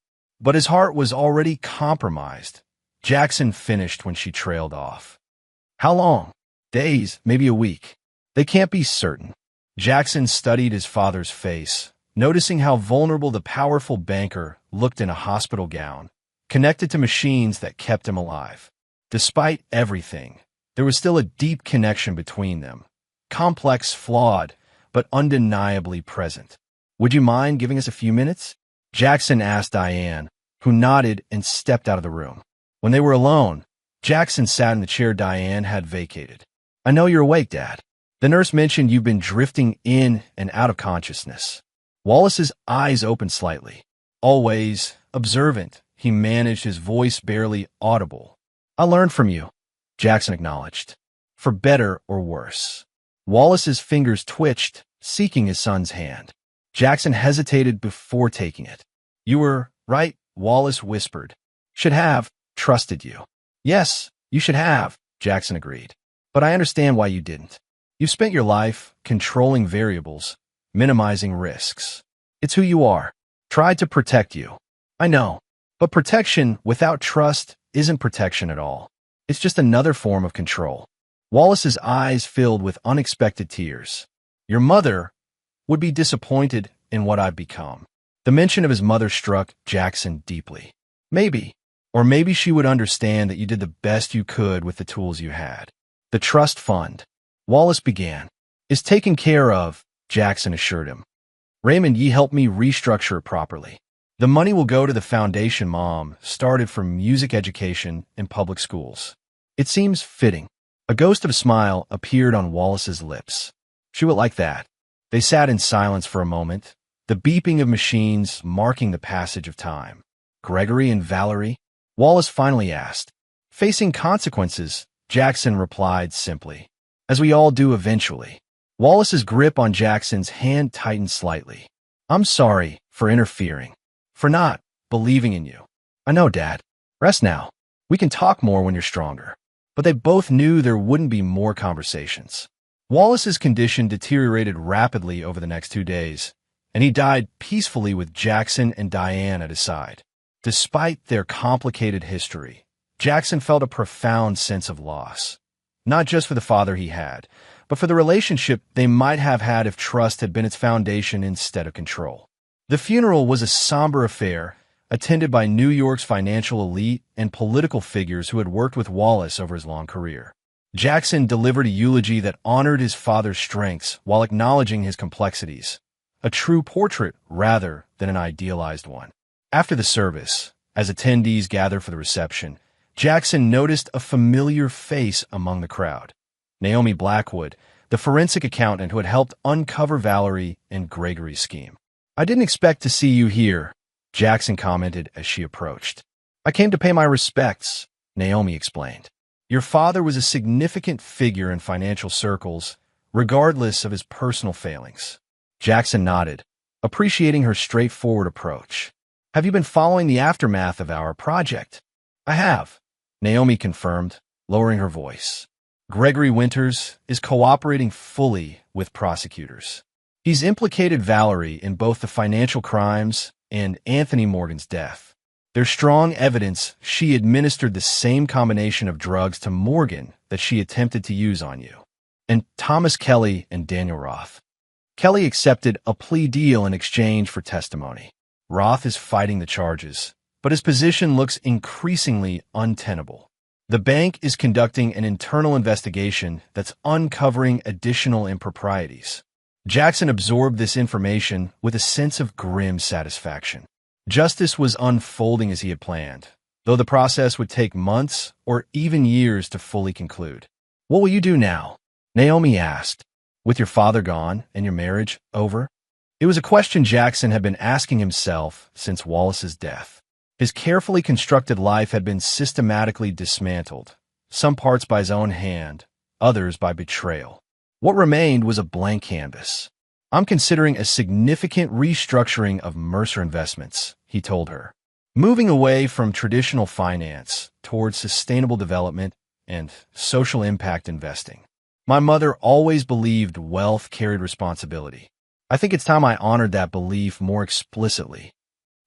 his heart was already compromised." Jackson finished when she trailed off. "How long?" "Days, maybe a week. They can't be certain." Jackson studied his father's face, noticing how vulnerable the powerful banker looked in a hospital gown, connected to machines that kept him alive. Despite everything, there was still a deep connection between them, complex, flawed, but undeniably present. "Would you mind giving us a few minutes?" Jackson asked Diane, who nodded and stepped out of the room. When they were alone, Jackson sat in the chair Diane had vacated. "I know you're awake, Dad. The nurse mentioned you've been drifting in and out of consciousness." Wallace's eyes opened slightly. Always observant, he managed his voice barely audible. "I learned from you," Jackson acknowledged. "For better or worse." Wallace's fingers twitched, seeking his son's hand. Jackson hesitated before taking it. "You were right," Wallace whispered. "Should have trusted you." "Yes, you should have," Jackson agreed. "But I understand why you didn't. You've spent your life controlling variables, minimizing risks. It's who you are. Tried to protect you. I know. But protection without trust isn't protection at all. It's just another form of control." Wallace's eyes filled with unexpected tears. "Your mother would be disappointed in what I've become." The mention of his mother struck Jackson deeply. Maybe, or maybe she would understand that you did the best you could with the tools you had. "The trust fund," Wallace began, "is taken care of," Jackson assured him. "Raymond Yee helped me restructure it properly. The money will go to the foundation Mom started for music education in public schools. It seems fitting." A ghost of a smile appeared on Wallace's lips. "She would like that." They sat in silence for a moment, the beeping of machines marking the passage of time. "Gregory and Valerie?" Wallace finally asked. "Facing consequences," Jackson replied simply. "As we all do eventually." Wallace's grip on Jackson's hand tightened slightly. "I'm sorry for interfering, for not believing in you." "I know, Dad. Rest now. We can talk more when you're stronger." But they both knew there wouldn't be more conversations. Wallace's condition deteriorated rapidly over the next 2 days, and he died peacefully with Jackson and Diane at his side. Despite their complicated history, Jackson felt a profound sense of loss, not just for the father he had, but for the relationship they might have had if trust had been its foundation instead of control. The funeral was a somber affair, attended by New York's financial elite and political figures who had worked with Wallace over his long career. Jackson delivered a eulogy that honored his father's strengths while acknowledging his complexities, a true portrait rather than an idealized one. After the service, as attendees gathered for the reception, Jackson noticed a familiar face among the crowd. Naomi Blackwood, the forensic accountant who had helped uncover Valerie and Gregory's scheme. "I didn't expect to see you here," Jackson commented as she approached. "I came to pay my respects," Naomi explained. "Your father was a significant figure in financial circles, regardless of his personal failings." Jackson nodded, appreciating her straightforward approach. "Have you been following the aftermath of our project?" "I have," Naomi confirmed, lowering her voice. "Gregory Winters is cooperating fully with prosecutors. He's implicated Valerie in both the financial crimes and Anthony Morgan's death. There's strong evidence she administered the same combination of drugs to Morgan that she attempted to use on you." And Thomas Kelly and Daniel Roth. Kelly accepted a plea deal in exchange for testimony. Roth is fighting the charges, but his position looks increasingly untenable. The bank is conducting an internal investigation that's uncovering additional improprieties. Jackson absorbed this information with a sense of grim satisfaction. Justice was unfolding as he had planned, though the process would take months or even years to fully conclude. "What will you do now?" Naomi asked. "With your father gone and your marriage over?" It was a question Jackson had been asking himself since Wallace's death. His carefully constructed life had been systematically dismantled, some parts by his own hand, others by betrayal. What remained was a blank canvas. "I'm considering a significant restructuring of Mercer Investments," he told her, "moving away from traditional finance towards sustainable development and social impact investing. My mother always believed wealth carried responsibility. I think it's time I honored that belief more explicitly."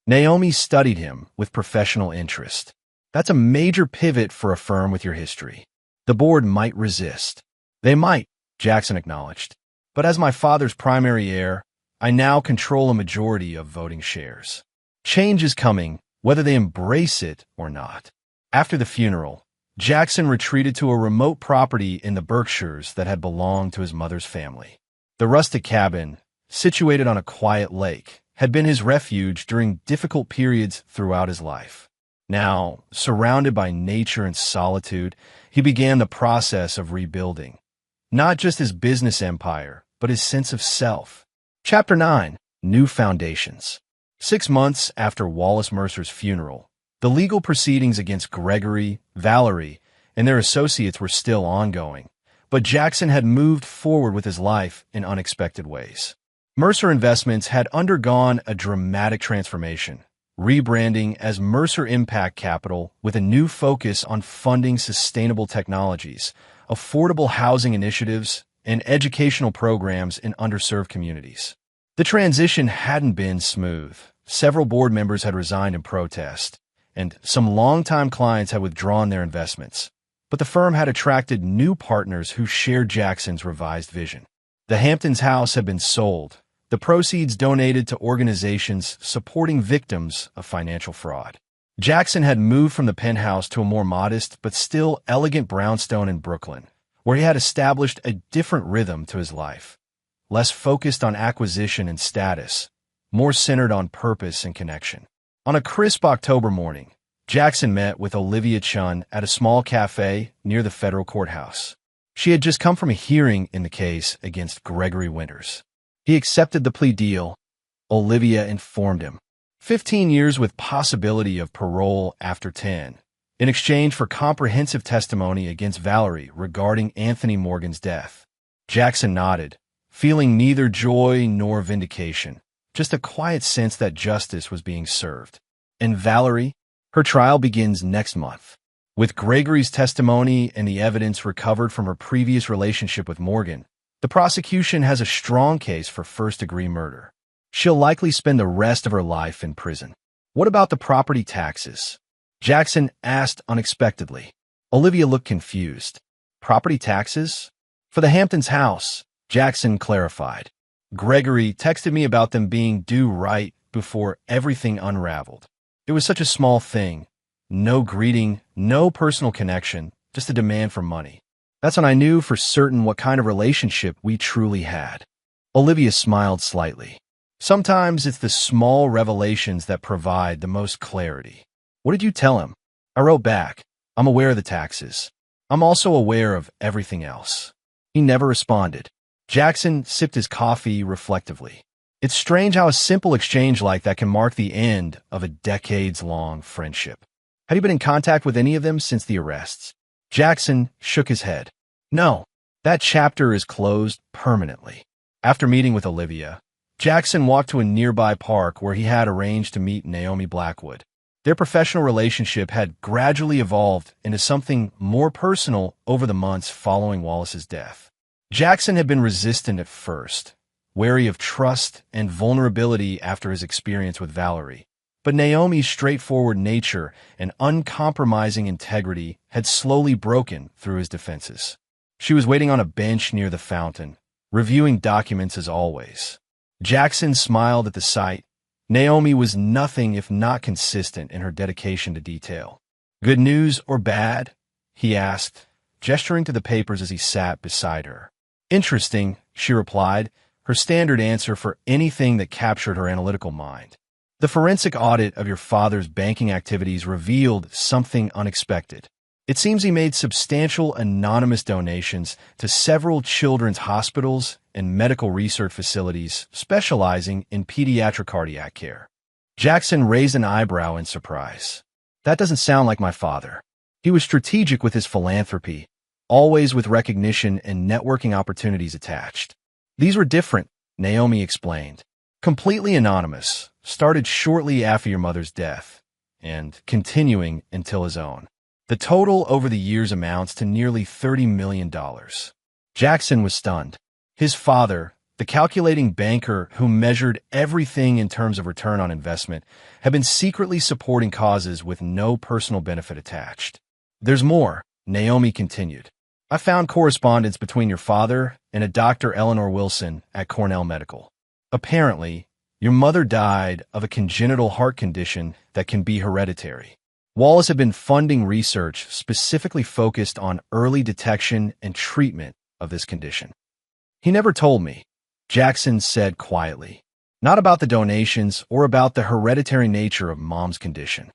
Naomi studied him with professional interest. "That's a major pivot for a firm with your history. The board might resist." "They might," Jackson acknowledged. "But as my father's primary heir, I now control a majority of voting shares. Change is coming, whether they embrace it or not." After the funeral, Jackson retreated to a remote property in the Berkshires that had belonged to his mother's family. The rustic cabin, situated on a quiet lake, had been his refuge during difficult periods throughout his life. Now, surrounded by nature and solitude, he began the process of rebuilding, not just his business empire, but his sense of self. Chapter 9. New Foundations. 6 months after Wallace Mercer's funeral, the legal proceedings against Gregory, Valerie, and their associates were still ongoing, but Jackson had moved forward with his life in unexpected ways. Mercer Investments had undergone a dramatic transformation, rebranding as Mercer Impact Capital with a new focus on funding sustainable technologies, affordable housing initiatives, and educational programs in underserved communities. The transition hadn't been smooth. Several board members had resigned in protest, and some longtime clients had withdrawn their investments. But the firm had attracted new partners who shared Jackson's revised vision. The Hamptons house had been sold, the proceeds donated to organizations supporting victims of financial fraud. Jackson had moved from the penthouse to a more modest but still elegant brownstone in Brooklyn, where he had established a different rhythm to his life, less focused on acquisition and status, more centered on purpose and connection. On a crisp October morning, Jackson met with Olivia Chun at a small cafe near the federal courthouse. She had just come from a hearing in the case against Gregory Winters. He accepted the plea deal, Olivia informed him. 15 years with possibility of parole after 10, in exchange for comprehensive testimony against Valerie regarding Anthony Morgan's death. Jackson nodded, feeling neither joy nor vindication, just a quiet sense that justice was being served. And Valerie? Her trial begins next month. With Gregory's testimony and the evidence recovered from her previous relationship with Morgan, the prosecution has a strong case for first-degree murder. She'll likely spend the rest of her life in prison. What about the property taxes? Jackson asked unexpectedly. Olivia looked confused. Property taxes? For the Hamptons house, Jackson clarified. Gregory texted me about them being due right before everything unraveled. It was such a small thing. No greeting, no personal connection, just a demand for money. That's when I knew for certain what kind of relationship we truly had. Olivia smiled slightly. Sometimes it's the small revelations that provide the most clarity. What did you tell him? I wrote back. I'm aware of the taxes. I'm also aware of everything else. He never responded. Jackson sipped his coffee reflectively. It's strange how a simple exchange like that can mark the end of a decades-long friendship. Had you been in contact with any of them since the arrests? Jackson shook his head. No, that chapter is closed permanently. After meeting with Olivia, Jackson walked to a nearby park where he had arranged to meet Naomi Blackwood. Their professional relationship had gradually evolved into something more personal over the months following Wallace's death. Jackson had been resistant at first, wary of trust and vulnerability after his experience with Valerie. But Naomi's straightforward nature and uncompromising integrity had slowly broken through his defenses. She was waiting on a bench near the fountain, reviewing documents as always. Jackson smiled at the sight. Naomi was nothing if not consistent in her dedication to detail. Good news or bad? He asked, gesturing to the papers as he sat beside her. Interesting, she replied, her standard answer for anything that captured her analytical mind. The forensic audit of your father's banking activities revealed something unexpected. It seems he made substantial anonymous donations to several children's hospitals and medical research facilities specializing in pediatric cardiac care. Jackson raised an eyebrow in surprise. That doesn't sound like my father. He was strategic with his philanthropy, always with recognition and networking opportunities attached. These were different, Naomi explained. Completely anonymous, started shortly after your mother's death, and continuing until his own. The total over the years amounts to nearly $30 million. Jackson was stunned. His father, the calculating banker who measured everything in terms of return on investment, had been secretly supporting causes with no personal benefit attached. There's more, Naomi continued. I found correspondence between your father and a Dr. Eleanor Wilson at Cornell Medical. Apparently, your mother died of a congenital heart condition that can be hereditary. Wallace had been funding research specifically focused on early detection and treatment of this condition. He never told me, Jackson said quietly. Not about the donations or about the hereditary nature of Mom's condition.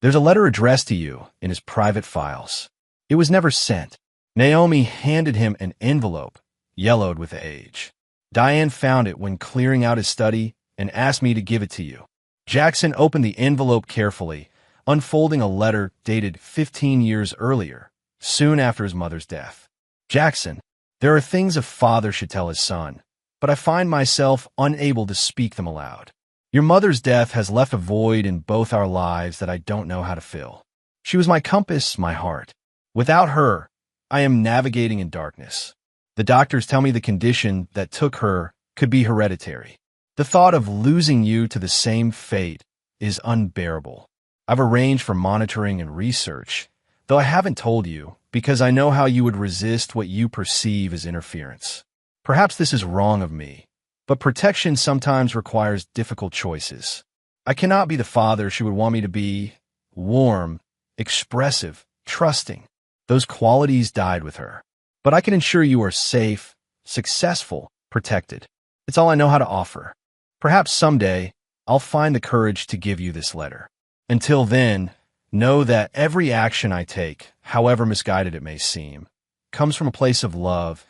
There's a letter addressed to you in his private files. It was never sent. Naomi handed him an envelope, yellowed with age. Diane found it when clearing out his study and asked me to give it to you. Jackson opened the envelope carefully, unfolding a letter dated 15 years earlier, soon after his mother's death. Jackson, there are things a father should tell his son, but I find myself unable to speak them aloud. Your mother's death has left a void in both our lives that I don't know how to fill. She was my compass, my heart. Without her, I am navigating in darkness. The doctors tell me the condition that took her could be hereditary. The thought of losing you to the same fate is unbearable. I've arranged for monitoring and research, though I haven't told you because I know how you would resist what you perceive as interference. Perhaps this is wrong of me, but protection sometimes requires difficult choices. I cannot be the father she would want me to be: warm, expressive, trusting. Those qualities died with her. But I can ensure you are safe, successful, protected. It's all I know how to offer. Perhaps someday I'll find the courage to give you this letter. Until then, know that every action I take, however misguided it may seem, comes from a place of love,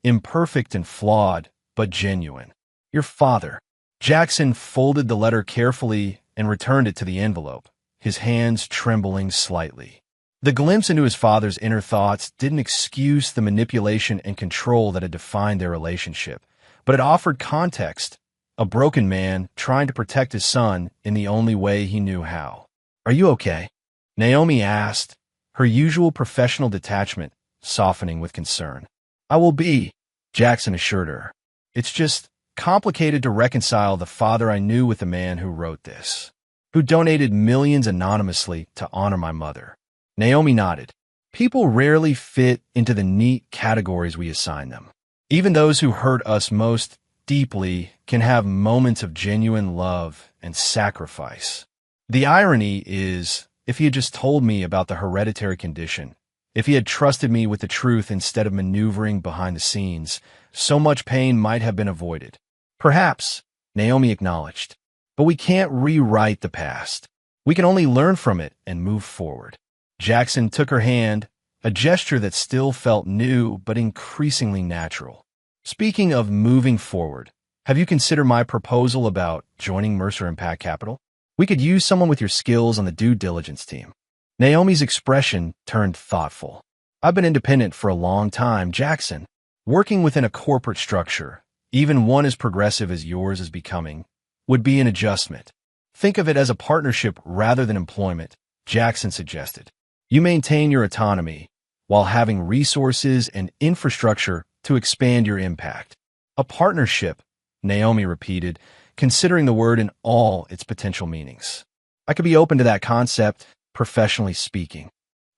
imperfect and flawed, but genuine. Your father. Jackson folded the letter carefully and returned it to the envelope, his hands trembling slightly. The glimpse into his father's inner thoughts didn't excuse the manipulation and control that had defined their relationship, but it offered context. A broken man trying to protect his son in the only way he knew how. Are you okay? Naomi asked, her usual professional detachment softening with concern. I will be, Jackson assured her. It's just complicated to reconcile the father I knew with the man who wrote this. who donated millions anonymously to honor my mother. Naomi nodded. People rarely fit into the neat categories we assign them. Even those who hurt us most deeply can have moments of genuine love and sacrifice. The irony is, if he had just told me about the hereditary condition, if he had trusted me with the truth instead of maneuvering behind the scenes, so much pain might have been avoided. Perhaps, Naomi acknowledged. But we can't rewrite the past. We can only learn from it and move forward. Jackson took her hand, a gesture that still felt new but increasingly natural. Speaking of moving forward, have you considered my proposal about joining Mercer Impact Capital? We could use someone with your skills on the due diligence team. Naomi's expression turned thoughtful. I've been independent for a long time, Jackson. Working within a corporate structure, even one as progressive as yours is becoming, would be an adjustment. Think of it as a partnership rather than employment, Jackson suggested. You maintain your autonomy while having resources and infrastructure to expand your impact. A partnership, Naomi repeated, considering the word in all its potential meanings. I could be open to that concept, professionally speaking.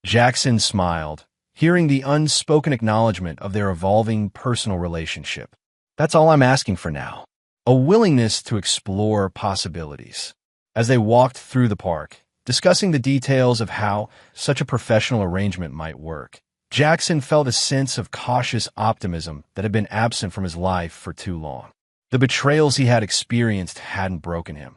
Jackson smiled, hearing the unspoken acknowledgement of their evolving personal relationship. That's all I'm asking for now. A willingness to explore possibilities. As they walked through the park, discussing the details of how such a professional arrangement might work, Jackson felt a sense of cautious optimism that had been absent from his life for too long. The betrayals he had experienced hadn't broken him.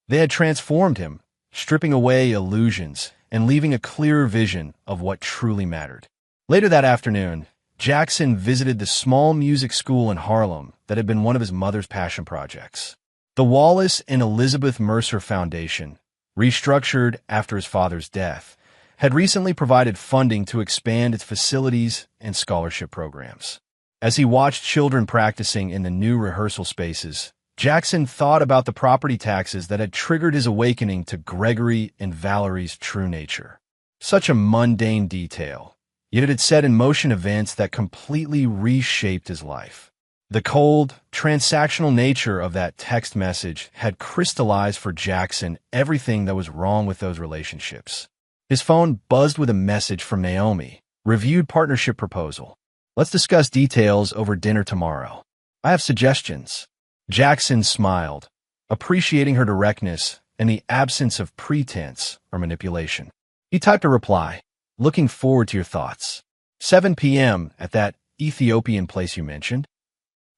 They had transformed him, stripping away illusions and leaving a clearer vision of what truly mattered. Later that afternoon, Jackson visited the small music school in Harlem that had been one of his mother's passion projects. The Wallace and Elizabeth Mercer Foundation, restructured after his father's death, had recently provided funding to expand its facilities and scholarship programs. As he watched children practicing in the new rehearsal spaces, Jackson thought about the property taxes that had triggered his awakening to Gregory and Valerie's true nature. Such a mundane detail, yet it had set in motion events that completely reshaped his life. The cold, transactional nature of that text message had crystallized for Jackson everything that was wrong with those relationships. His phone buzzed with a message from Naomi. Reviewed partnership proposal. Let's discuss details over dinner tomorrow. I have suggestions. Jackson smiled, appreciating her directness and the absence of pretense or manipulation. He typed a reply, looking forward to your thoughts. 7 p.m. at that Ethiopian place you mentioned?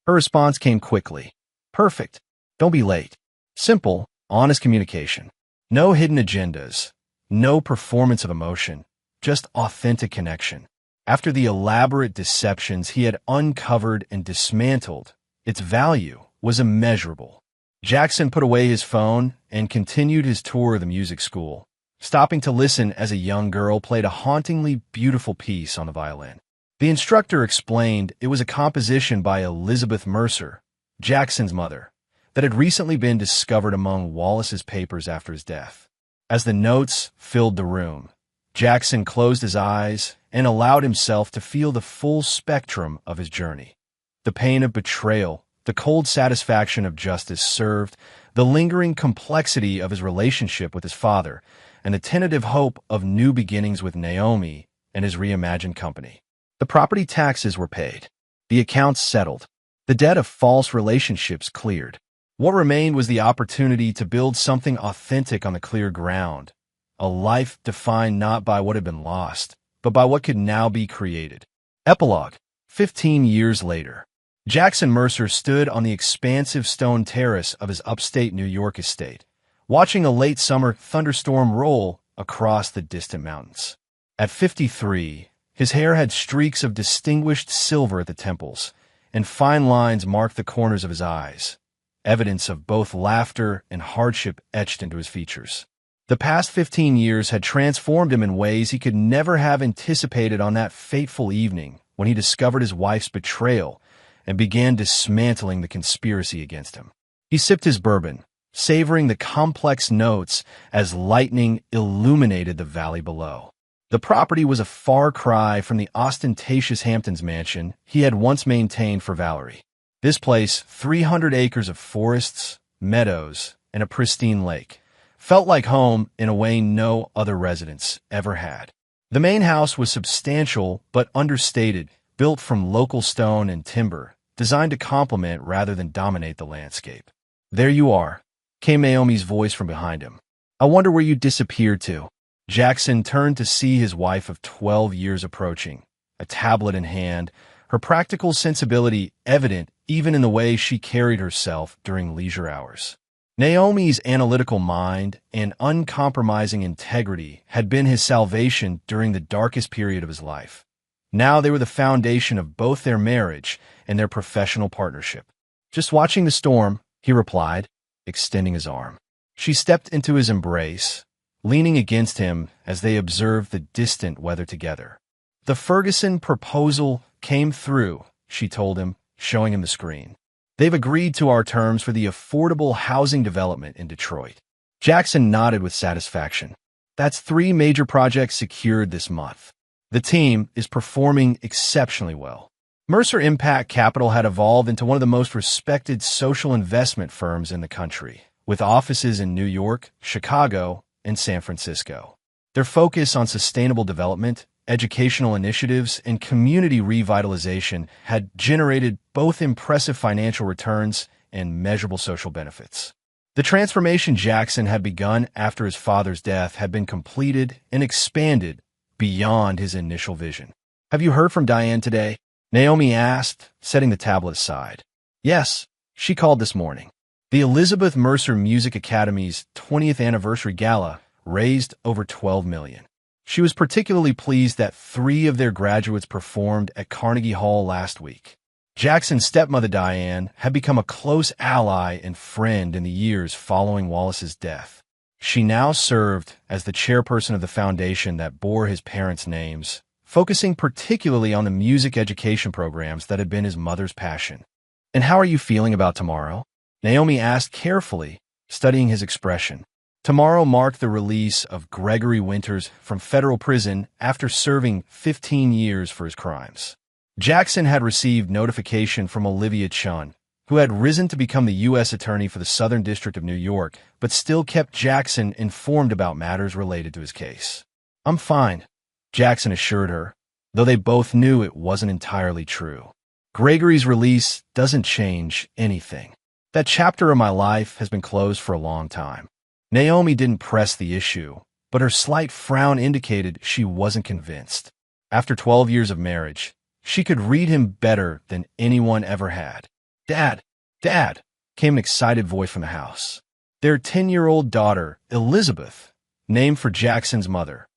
Her response came quickly. Perfect. Don't be late. Simple, honest communication. No hidden agendas. No performance of emotion. Just authentic connection. After the elaborate deceptions he had uncovered and dismantled, its value was immeasurable. Jackson put away his phone and continued his tour of the music school, stopping to listen as a young girl played a hauntingly beautiful piece on the violin. The instructor explained it was a composition by Elizabeth Mercer, Jackson's mother, that had recently been discovered among Wallace's papers after his death. As the notes filled the room, Jackson closed his eyes and allowed himself to feel the full spectrum of his journey. The pain of betrayal, the cold satisfaction of justice served, the lingering complexity of his relationship with his father, and the tentative hope of new beginnings with Naomi and his reimagined company. The property taxes were paid. The accounts settled. The debt of false relationships cleared. What remained was the opportunity to build something authentic on the clear ground, a life defined not by what had been lost, but by what could now be created. Epilogue. 15 years later. Jackson Mercer stood on the expansive stone terrace of his upstate New York estate, watching a late summer thunderstorm roll across the distant mountains. At 53, his hair had streaks of distinguished silver at the temples, and fine lines marked the corners of his eyes, evidence of both laughter and hardship etched into his features. The past 15 years had transformed him in ways he could never have anticipated on that fateful evening when he discovered his wife's betrayal and began dismantling the conspiracy against him. He sipped his bourbon, savoring the complex notes as lightning illuminated the valley below. The property was a far cry from the ostentatious Hamptons mansion he had once maintained for Valerie. This place, 300 acres of forests, meadows, and a pristine lake, felt like home in a way no other residence ever had. The main house was substantial but understated, built from local stone and timber, designed to complement rather than dominate the landscape. "There you are," came Naomi's voice from behind him. "I wonder where you disappeared to." Jackson turned to see his wife of 12 years approaching, a tablet in hand, her practical sensibility evident even in the way she carried herself during leisure hours. Naomi's analytical mind and uncompromising integrity had been his salvation during the darkest period of his life. Now they were the foundation of both their marriage and their professional partnership. "Just watching the storm," he replied, extending his arm. She stepped into his embrace, leaning against him as they observed the distant weather together. "The Ferguson proposal came through," she told him, showing him the screen. "They've agreed to our terms for the affordable housing development in Detroit." Jackson nodded with satisfaction. "That's 3 major projects secured this month. The team is performing exceptionally well." Mercer Impact Capital had evolved into one of the most respected social investment firms in the country, with offices in New York, Chicago, and San Francisco. Their focus on sustainable development, educational initiatives, and community revitalization had generated both impressive financial returns and measurable social benefits. The transformation Jackson had begun after his father's death had been completed and expanded beyond his initial vision. "Have you heard from Diane today?" Naomi asked, setting the tablet aside. "Yes, she called this morning." The Elizabeth Mercer Music Academy's 20th anniversary gala raised over $12 million. She was particularly pleased that 3 of their graduates performed at Carnegie Hall last week. Jackson's stepmother Diane had become a close ally and friend in the years following Wallace's death. She now served as the chairperson of the foundation that bore his parents' names, focusing particularly on the music education programs that had been his mother's passion. "And how are you feeling about tomorrow?" Naomi asked carefully, studying his expression. Tomorrow marked the release of Gregory Winters from federal prison after serving 15 years for his crimes. Jackson had received notification from Olivia Chun, who had risen to become the U.S. Attorney for the Southern District of New York, but still kept Jackson informed about matters related to his case. "I'm fine," Jackson assured her, though they both knew it wasn't entirely true. "Gregory's release doesn't change anything. That chapter of my life has been closed for a long time." Naomi didn't press the issue, but her slight frown indicated she wasn't convinced. After 12 years of marriage, she could read him better than anyone ever had. "Dad, Dad," came an excited voice from the house. Their 10-year-old daughter, Elizabeth, named for Jackson's mother,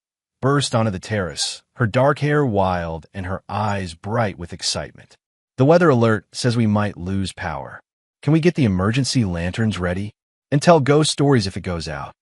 burst onto the terrace, her dark hair wild and her eyes bright with excitement. "The weather alert says we might lose power. Can we get the emergency lanterns ready? And tell ghost stories if it goes out."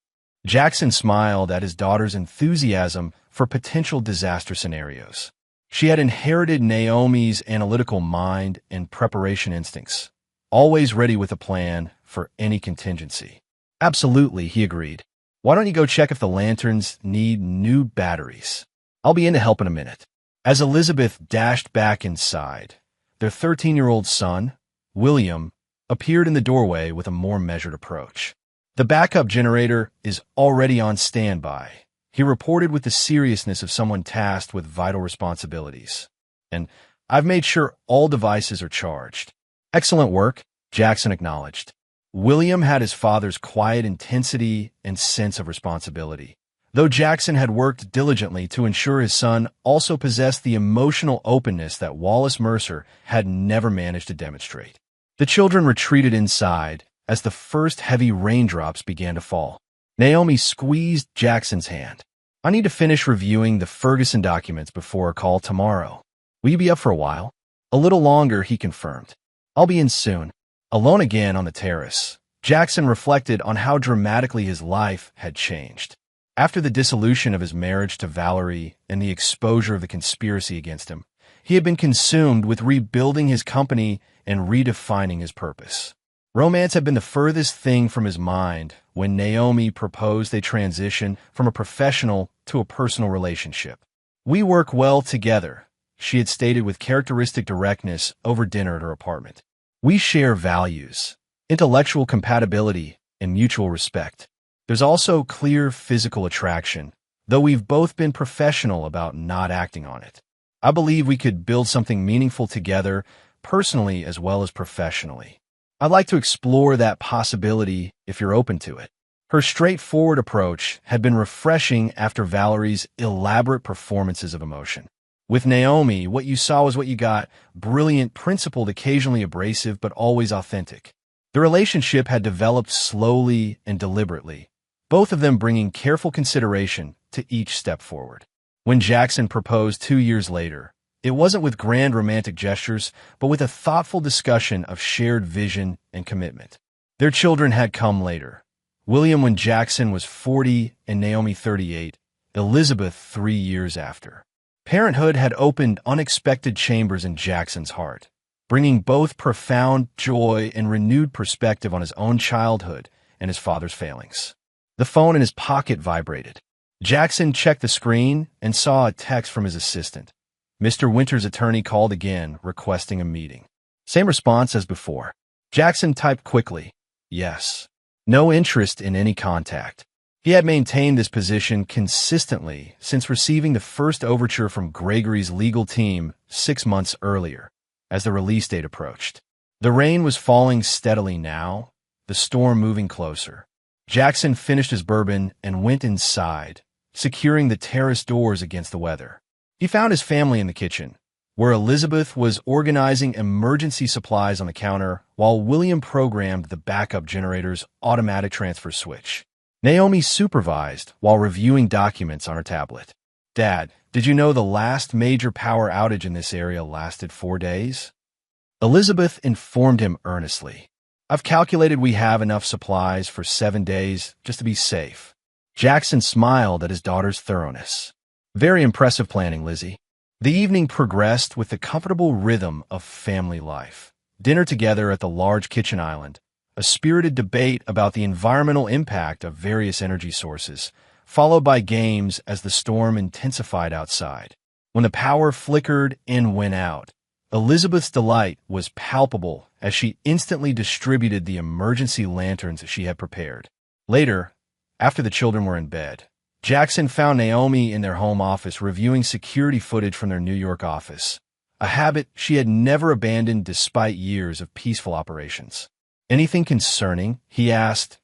Jackson smiled at his daughter's enthusiasm for potential disaster scenarios. She had inherited Naomi's analytical mind and preparation instincts, always ready with a plan for any contingency. "Absolutely," he agreed. "Why don't you go check if the lanterns need new batteries? I'll be in to help in a minute." As Elizabeth dashed back inside, their 13-year-old son, William, appeared in the doorway with a more measured approach. "The backup generator is already on standby," he reported with the seriousness of someone tasked with vital responsibilities. "And I've made sure all devices are charged." "Excellent work," Jackson acknowledged. William had his father's quiet intensity and sense of responsibility, though Jackson had worked diligently to ensure his son also possessed the emotional openness that Wallace Mercer had never managed to demonstrate. The children retreated inside as the first heavy raindrops began to fall. Naomi squeezed Jackson's hand. "I need to finish reviewing the Ferguson documents before our call tomorrow. Will you be up for a while?" "A little longer," he confirmed. "I'll be in soon." Alone again on the terrace, Jackson reflected on how dramatically his life had changed. After the dissolution of his marriage to Valerie and the exposure of the conspiracy against him, he had been consumed with rebuilding his company and redefining his purpose. Romance had been the furthest thing from his mind when Naomi proposed a transition from a professional to a personal relationship. "We work well together," she had stated with characteristic directness over dinner at her apartment. "We share values, intellectual compatibility, and mutual respect." There's also clear physical attraction, though we've both been professional about not acting on it. I believe we could build something meaningful together, personally as well as professionally. I'd like to explore that possibility if you're open to it. Her straightforward approach had been refreshing after Valerie's elaborate performances of emotion. With Naomi, what you saw was what you got: brilliant, principled, occasionally abrasive, but always authentic. The relationship had developed slowly and deliberately, both of them bringing careful consideration to each step forward. When Jackson proposed 2 years later, it wasn't with grand romantic gestures, but with a thoughtful discussion of shared vision and commitment. Their children had come later. William when Jackson was 40 and Naomi 38, Elizabeth 3 years after. Parenthood had opened unexpected chambers in Jackson's heart, bringing both profound joy and renewed perspective on his own childhood and his father's failings. The phone in his pocket vibrated. Jackson checked the screen and saw a text from his assistant. Mr. Winter's attorney called again, requesting a meeting. Same response as before. Jackson typed quickly, "Yes." No interest in any contact. He had maintained this position consistently since receiving the first overture from Gregory's legal team 6 months earlier, as the release date approached. The rain was falling steadily now, the storm moving closer. Jackson finished his bourbon and went inside, securing the terrace doors against the weather. He found his family in the kitchen, where Elizabeth was organizing emergency supplies on the counter while William programmed the backup generator's automatic transfer switch. Naomi supervised while reviewing documents on her tablet. "Dad, did you know the last major power outage in this area lasted 4 days?" Elizabeth informed him earnestly. "I've calculated we have enough supplies for 7 days just to be safe." Jackson smiled at his daughter's thoroughness. "Very impressive planning, Lizzie." The evening progressed with the comfortable rhythm of family life. Dinner together at the large kitchen island, a spirited debate about the environmental impact of various energy sources, followed by games as the storm intensified outside. When the power flickered and went out, Elizabeth's delight was palpable as she instantly distributed the emergency lanterns she had prepared. Later, after the children were in bed, Jackson found Naomi in their home office reviewing security footage from their New York office, a habit she had never abandoned despite years of peaceful operations. "Anything concerning?" he asked,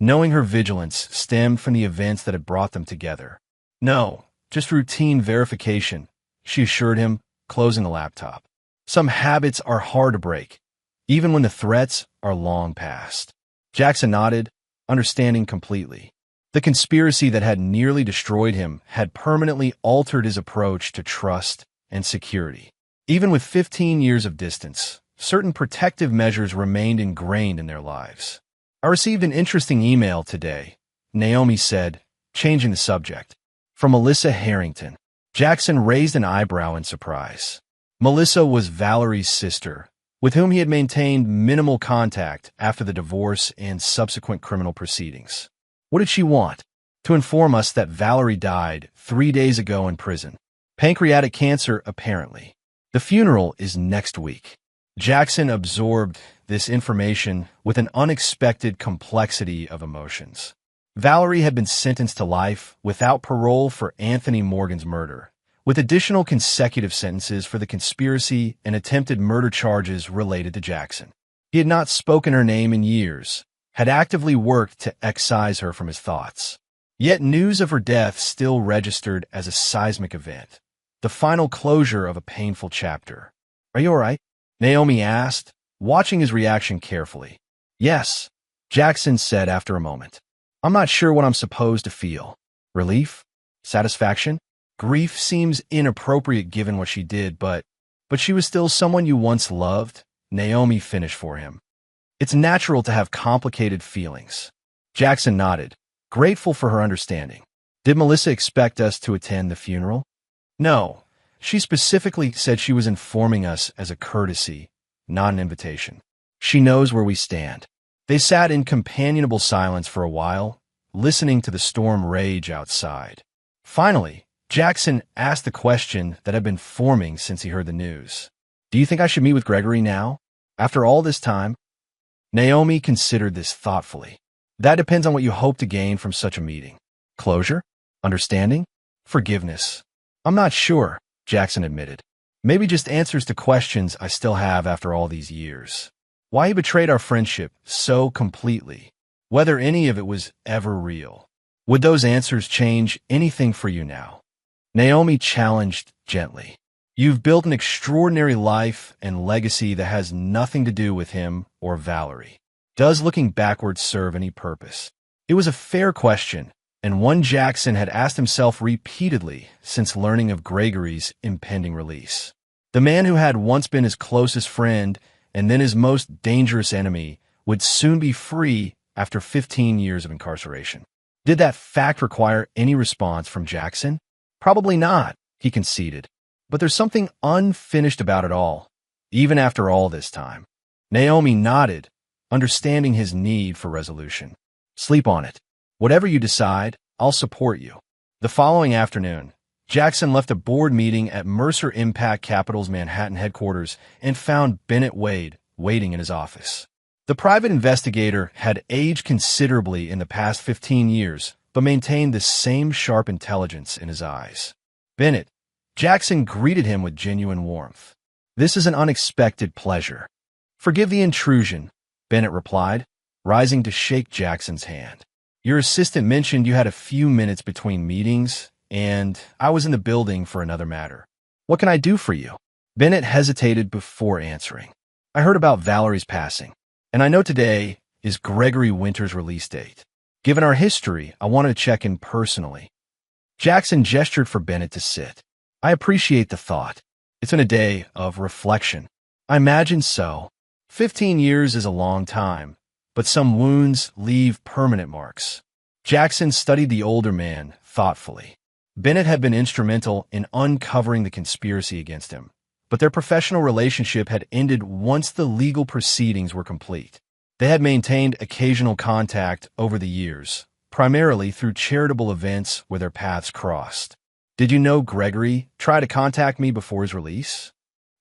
knowing her vigilance stemmed from the events that had brought them together. "No, just routine verification," she assured him, closing the laptop. "Some habits are hard to break, even when the threats are long past." Jackson nodded, understanding completely. The conspiracy that had nearly destroyed him had permanently altered his approach to trust and security. Even with 15 years of distance, certain protective measures remained ingrained in their lives. "I received an interesting email today," Naomi said, changing the subject. "From Melissa Harrington." Jackson raised an eyebrow in surprise. Melissa was Valerie's sister, with whom he had maintained minimal contact after the divorce and subsequent criminal proceedings. What did she want? "To inform us that Valerie died 3 days ago in prison. Pancreatic cancer, apparently. The funeral is next week." Jackson absorbed this information with an unexpected complexity of emotions. Valerie had been sentenced to life without parole for Anthony Morgan's murder, with additional consecutive sentences for the conspiracy and attempted murder charges related to Jackson. He had not spoken her name in years, had actively worked to excise her from his thoughts. Yet news of her death still registered as a seismic event, the final closure of a painful chapter. "Are you all right?" Naomi asked, watching his reaction carefully. "Yes," Jackson said after a moment. "I'm not sure what I'm supposed to feel. Relief? Satisfaction? Grief seems inappropriate given what she did, but she was still someone you once loved," Naomi finished for him. "It's natural to have complicated feelings." Jackson nodded, grateful for her understanding. "Did Melissa expect us to attend the funeral?" "No. She specifically said she was informing us as a courtesy, not an invitation. She knows where we stand." They sat in companionable silence for a while, listening to the storm rage outside. Finally, Jackson asked the question that had been forming since he heard the news. "Do you think I should meet with Gregory now? After all this time?" Naomi considered this thoughtfully. That depends on what you hope to gain from such a meeting. Closure? Understanding? Forgiveness? I'm not sure, Jackson admitted. Maybe just answers to questions I still have after all these years. Why he betrayed our friendship so completely? Whether any of it was ever real? Would those answers change anything for you now? Naomi challenged gently. You've built an extraordinary life and legacy that has nothing to do with him or Valerie. Does looking backwards serve any purpose? It was a fair question, and one Jackson had asked himself repeatedly since learning of Gregory's impending release. The man who had once been his closest friend and then his most dangerous enemy would soon be free after 15 years of incarceration. Did that fact require any response from Jackson? Probably not, he conceded. But there's something unfinished about it all, even after all this time. Naomi nodded, understanding his need for resolution. Sleep on it. Whatever you decide, I'll support you. The following afternoon, Jackson left a board meeting at Mercer Impact Capital's Manhattan headquarters and found Bennett Wade waiting in his office. The private investigator had aged considerably in the past 15 years, but maintained the same sharp intelligence in his eyes. Bennett, Jackson greeted him with genuine warmth. This is an unexpected pleasure. Forgive the intrusion, Bennett replied, rising to shake Jackson's hand. Your assistant mentioned you had a few minutes between meetings, and I was in the building for another matter. What can I do for you? Bennett hesitated before answering. I heard about Valerie's passing, and I know today is Gregory Winter's release date. Given our history, I wanted to check in personally. Jackson gestured for Bennett to sit. I appreciate the thought. It's been a day of reflection. I imagine so. 15 years is a long time, but some wounds leave permanent marks. Jackson studied the older man thoughtfully. Bennett had been instrumental in uncovering the conspiracy against him, but their professional relationship had ended once the legal proceedings were complete. They had maintained occasional contact over the years, primarily through charitable events where their paths crossed. Did you know Gregory try to contact me before his release?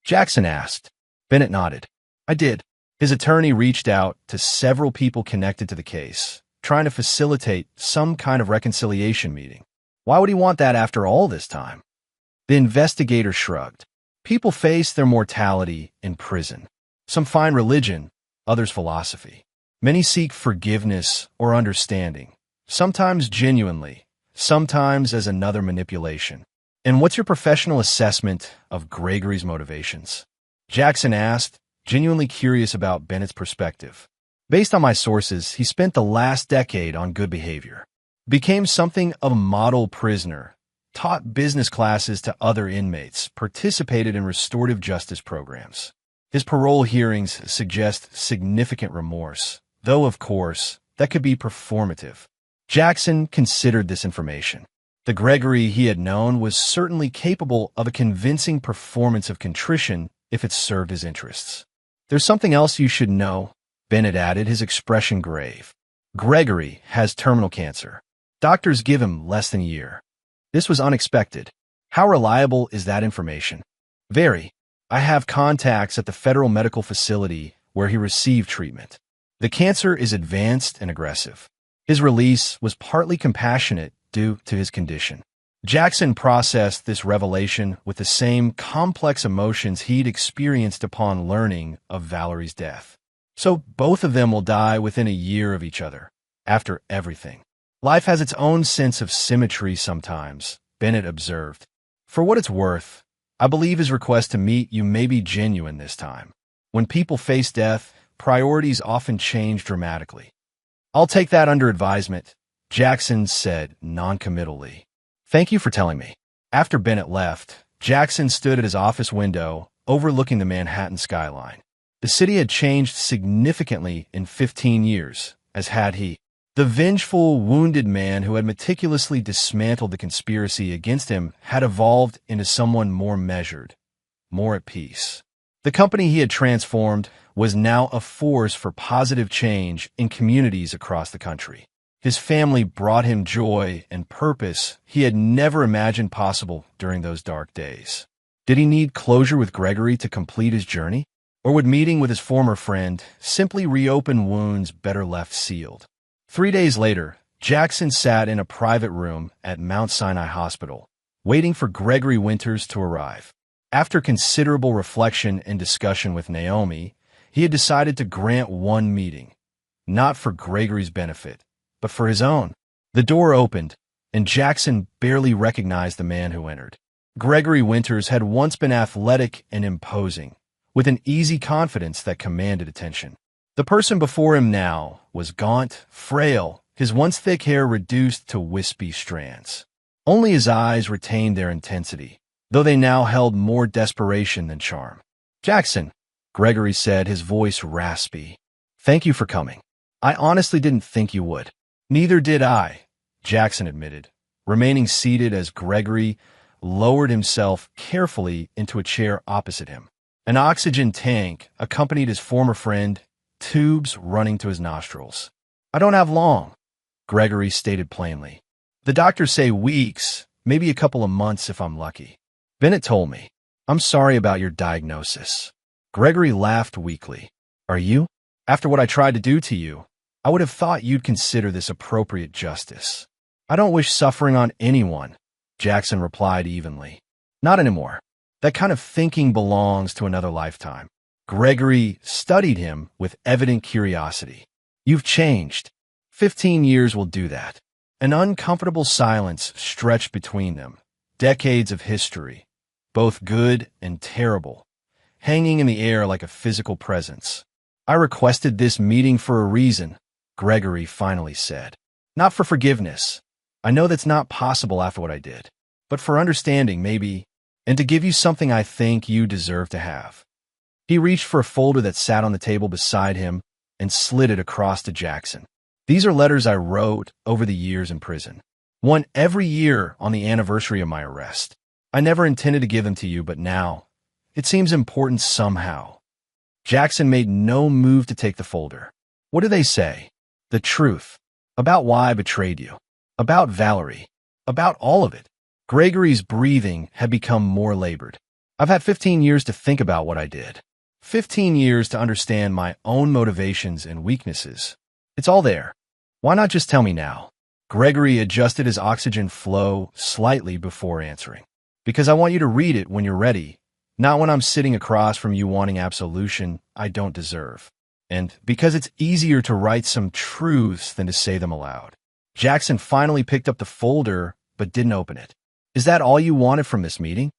Jackson asked. Bennett nodded. I did. His attorney reached out to several people connected to the case, trying to facilitate some kind of reconciliation meeting. Why would he want that after all this time? The investigator shrugged. People face their mortality in prison. Some find religion, others philosophy. Many seek forgiveness or understanding, sometimes genuinely, sometimes as another manipulation. And what's your professional assessment of Gregory's motivations? Jackson asked, genuinely curious about Bennett's perspective. Based on my sources, he spent the last decade on good behavior. Became something of a model prisoner, taught business classes to other inmates, participated in restorative justice programs. His parole hearings suggest significant remorse, though, of course, that could be performative. Jackson considered this information. The Gregory he had known was certainly capable of a convincing performance of contrition if it served his interests. There's something else you should know, Bennett added, his expression grave. Gregory has terminal cancer. Doctors give him less than a year. This was unexpected. How reliable is that information? Very. I have contacts at the federal medical facility where he received treatment. The cancer is advanced and aggressive. His release was partly compassionate due to his condition. Jackson processed this revelation with the same complex emotions he'd experienced upon learning of Valerie's death. So both of them will die within a year of each other, after everything. Life has its own sense of symmetry sometimes, Bennett observed. For what it's worth, I believe his request to meet you may be genuine this time. When people face death, priorities often change dramatically. I'll take that under advisement, Jackson said noncommittally. Thank you for telling me. After Bennett left, Jackson stood at his office window, overlooking the Manhattan skyline. The city had changed significantly in 15 years, as had he. The vengeful, wounded man who had meticulously dismantled the conspiracy against him had evolved into someone more measured, more at peace. The company he had transformed was now a force for positive change in communities across the country. His family brought him joy and purpose he had never imagined possible during those dark days. Did he need closure with Gregory to complete his journey? Or would meeting with his former friend simply reopen wounds better left sealed? 3 days later, Jackson sat in a private room at Mount Sinai Hospital, waiting for Gregory Winters to arrive. After considerable reflection and discussion with Naomi, he had decided to grant one meeting, not for Gregory's benefit, but for his own. The door opened, and Jackson barely recognized the man who entered. Gregory Winters had once been athletic and imposing, with an easy confidence that commanded attention. The person before him now was gaunt, frail, his once thick hair reduced to wispy strands. Only his eyes retained their intensity, though they now held more desperation than charm. "Jackson," Gregory said, his voice raspy. "Thank you for coming. I honestly didn't think you would." "Neither did I," Jackson admitted, remaining seated as Gregory lowered himself carefully into a chair opposite him. An oxygen tank accompanied his former friend, tubes running to his nostrils. "I don't have long," Gregory stated plainly. "The doctors say weeks, maybe a couple of months if I'm lucky. Bennett told me. I'm sorry about your diagnosis." Gregory laughed weakly. "Are you? After what I tried to do to you, I would have thought you'd consider this appropriate justice." "I don't wish suffering on anyone," Jackson replied evenly. "Not anymore. That kind of thinking belongs to another lifetime." Gregory studied him with evident curiosity. "You've changed. 15 years will do that." An uncomfortable silence stretched between them. Decades of history, both good and terrible, hanging in the air like a physical presence. "I requested this meeting for a reason," Gregory finally said. "Not for forgiveness. I know that's not possible after what I did. But for understanding, maybe, and to give you something I think you deserve to have." He reached for a folder that sat on the table beside him and slid it across to Jackson. "These are letters I wrote over the years in prison. One every year on the anniversary of my arrest. I never intended to give them to you, but now it seems important somehow." Jackson made no move to take the folder. "What do they say?" "The truth. About why I betrayed you. About Valerie. About all of it." Gregory's breathing had become more labored. "I've had 15 years to think about what I did. 15 years to understand my own motivations and weaknesses. It's all there. Why not just tell me now?" Gregory adjusted his oxygen flow slightly before answering. "Because I want you to read it when you're ready, not when I'm sitting across from you wanting absolution I don't deserve. And because it's easier to write some truths than to say them aloud." Jackson finally picked up the folder but didn't open it. "Is that all you wanted from this meeting?"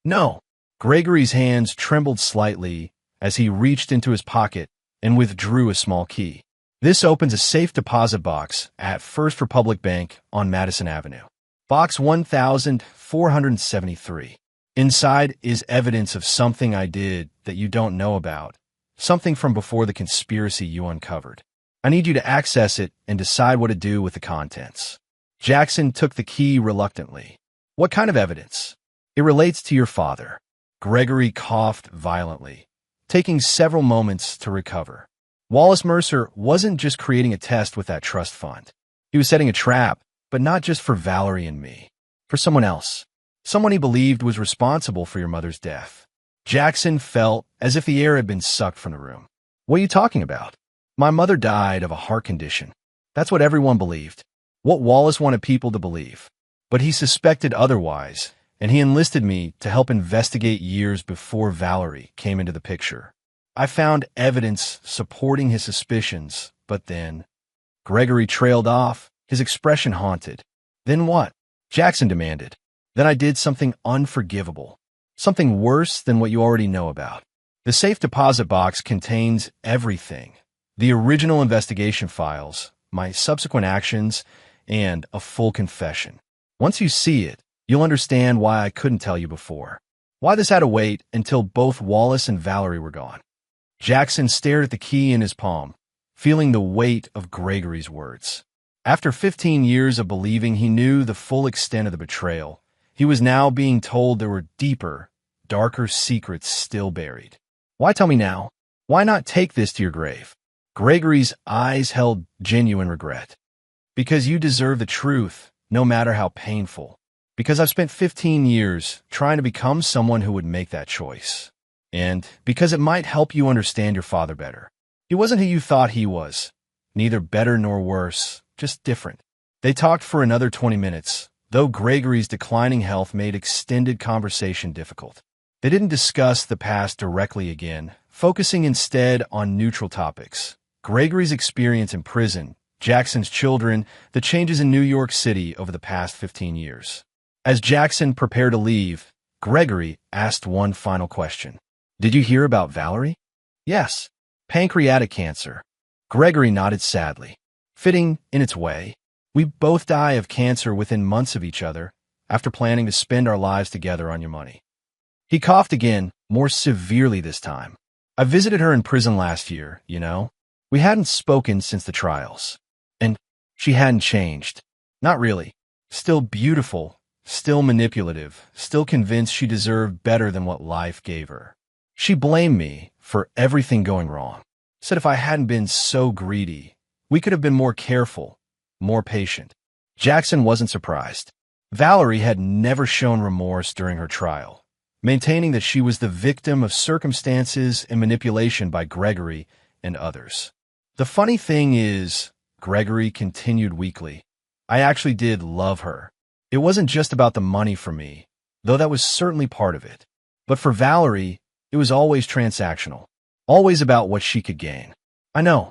"No." Gregory's hands trembled slightly as he reached into his pocket and withdrew a small key. "This opens a safe deposit box at First Republic Bank on Madison Avenue. Box 1473. Inside is evidence of something I did that you don't know about, something from before the conspiracy you uncovered. I need you to access it and decide what to do with the contents." Jackson took the key reluctantly. "What kind of evidence?" "It relates to your father." Gregory coughed violently, taking several moments to recover. Wallace Mercer wasn't just creating a test with that trust fund. He was setting a trap, but not just for Valerie and me. For someone else. Someone he believed was responsible for your mother's death. Jackson felt as if the air had been sucked from the room. "What are you talking about?" "My mother died of a heart condition. That's what everyone believed. What Wallace wanted people to believe. But he suspected otherwise, and he enlisted me to help investigate years before Valerie came into the picture. I found evidence supporting his suspicions, but then..." Gregory trailed off, his expression haunted. "Then what?" Jackson demanded. "Then I did something unforgivable. Something worse than what you already know about. The safe deposit box contains everything. The original investigation files, my subsequent actions, and a full confession. Once you see it, you'll understand why I couldn't tell you before. Why this had to wait until both Wallace and Valerie were gone." Jackson stared at the key in his palm, feeling the weight of Gregory's words. After 15 years of believing he knew the full extent of the betrayal, he was now being told there were deeper, darker secrets still buried. "Why tell me now? Why not take this to your grave?" Gregory's eyes held genuine regret. "Because you deserve the truth, no matter how painful. Because I've spent 15 years trying to become someone who would make that choice. And because it might help you understand your father better. He wasn't who you thought he was. Neither better nor worse, just different. They talked for another 20 minutes, though Gregory's declining health made extended conversation difficult. They didn't discuss the past directly again, focusing instead on neutral topics. Gregory's experience in prison, Jackson's children, the changes in New York City over the past 15 years. As Jackson prepared to leave, Gregory asked one final question. "Did you hear about Valerie?" "Yes. Pancreatic cancer." Gregory nodded sadly. "Fitting in its way. We both die of cancer within months of each other, after planning to spend our lives together on your money." He coughed again, more severely this time. "I visited her in prison last year, you know. We hadn't spoken since the trials. And she hadn't changed. Not really. Still beautiful, still manipulative, still convinced she deserved better than what life gave her. She blamed me for everything going wrong. Said if I hadn't been so greedy, we could have been more careful, more patient." Jackson wasn't surprised. Valerie had never shown remorse during her trial, maintaining that she was the victim of circumstances and manipulation by Gregory and others. "The funny thing is," Gregory continued weakly, "I actually did love her. It wasn't just about the money for me, though that was certainly part of it. But for Valerie, it was always transactional, always about what she could gain." "I know,"